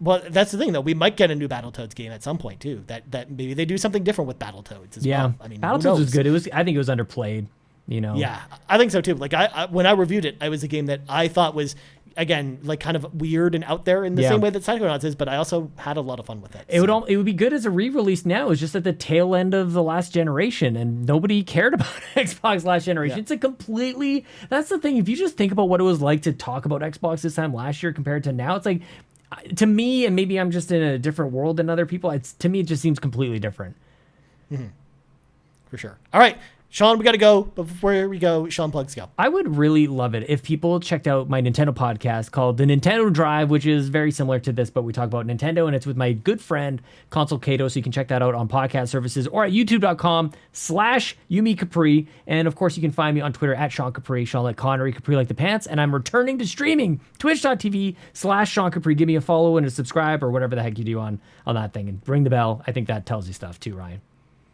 Well, that's the thing, though. We might get a new Battletoads game at some point too. That maybe they do something different with Battletoads as well. I mean, Battletoads was good. I think it was underplayed. You know. Yeah, I think so too. Like I when I reviewed it, it was a game that I thought was, again, like kind of weird and out there in the same way that Psychonauts is, but I also had a lot of fun with it. It would be good as a re-release now. It's just at the tail end of the last generation, and nobody cared about Xbox last generation. It's that's the thing. If you just think about what it was like to talk about Xbox this time last year compared to now, it's like, to me, and maybe I'm just in a different world than other people, to me it just seems completely different. Mm-hmm. For sure. All right. Sean, we got to go, but before we go, Sean, plugs go. I would really love it if people checked out my Nintendo podcast called The Nintendo Drive, which is very similar to this, but we talk about Nintendo, and it's with my good friend, Console Kato, so you can check that out on podcast services or at youtube.com/Yumi Capri. And of course, you can find me on Twitter at Sean Capri, Sean like Connery, Capri like the pants, and I'm returning to streaming, twitch.tv/Sean Capri. Give me a follow and a subscribe or whatever the heck you do on that thing, and ring the bell. I think that tells you stuff too, Ryan.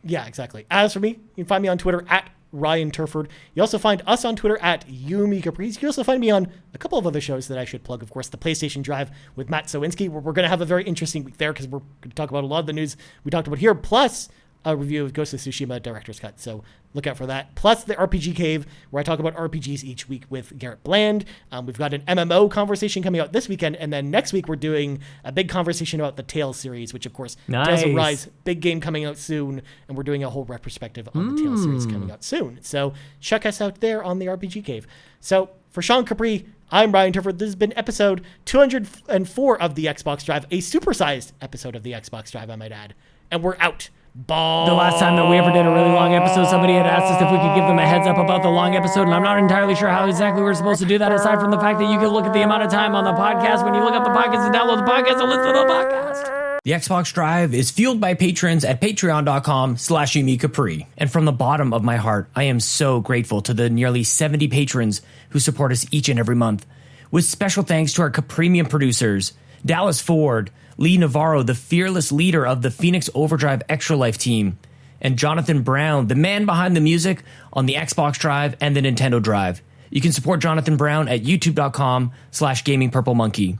Yeah, exactly. As for me, you can find me on Twitter at Ryan Turford. You also find us on Twitter at Yumi Caprice. You can also find me on a couple of other shows that I should plug. Of course, the PlayStation Drive with Matt Sowinski, where we're going to have a very interesting week there because we're going to talk about a lot of the news we talked about here, plus a review of Ghost of Tsushima Director's Cut. So look out for that. Plus the RPG Cave, where I talk about RPGs each week with Garrett Bland. We've got an MMO conversation coming out this weekend, and then next week we're doing a big conversation about the Tales series, which of course Tales of Rise, big game coming out soon, and we're doing a whole retrospective on the Tales series coming out soon. So check us out there on the RPG Cave. So for Sean Capri, I'm Ryan Turford. This has been episode 204 of the Xbox Drive, a supersized episode of the Xbox Drive, I might add. And we're out. Ball. The last time that we ever did a really long episode, somebody had asked us if we could give them a heads up about the long episode, and I'm not entirely sure how exactly we're supposed to do that, aside from the fact that you can look at the amount of time on the podcast when you look up the podcast and download the podcast and listen to the podcast. The Xbox Drive is fueled by patrons at patreon.com/Yumi Capri. And from the bottom of my heart, I am so grateful to the nearly 70 patrons who support us each and every month. With special thanks to our Capremium producers, Dallas Ford, Lee Navarro, the fearless leader of the Phoenix Overdrive Extra Life team, and Jonathan Brown, the man behind the music on the Xbox Drive and the Nintendo Drive. You can support Jonathan Brown at youtube.com/GamingPurpleMonkey.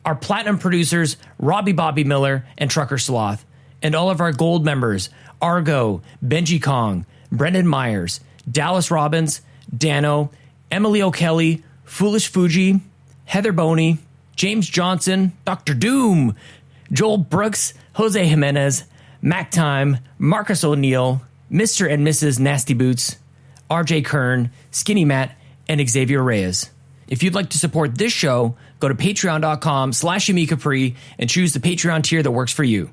Our platinum producers, Robbie Bobby Miller and Trucker Sloth, and all of our gold members, Argo, Benji Kong, Brendan Myers, Dallas Robbins, Dano, Emily O'Kelly, Foolish Fuji, Heather Boney, James Johnson, Dr. Doom, Joel Brooks, Jose Jimenez, Mac Time, Marcus O'Neill, Mr. and Mrs. Nasty Boots, RJ Kern, Skinny Matt, and Xavier Reyes. If you'd like to support this show, go to patreon.com/Yumi Capri and choose the Patreon tier that works for you.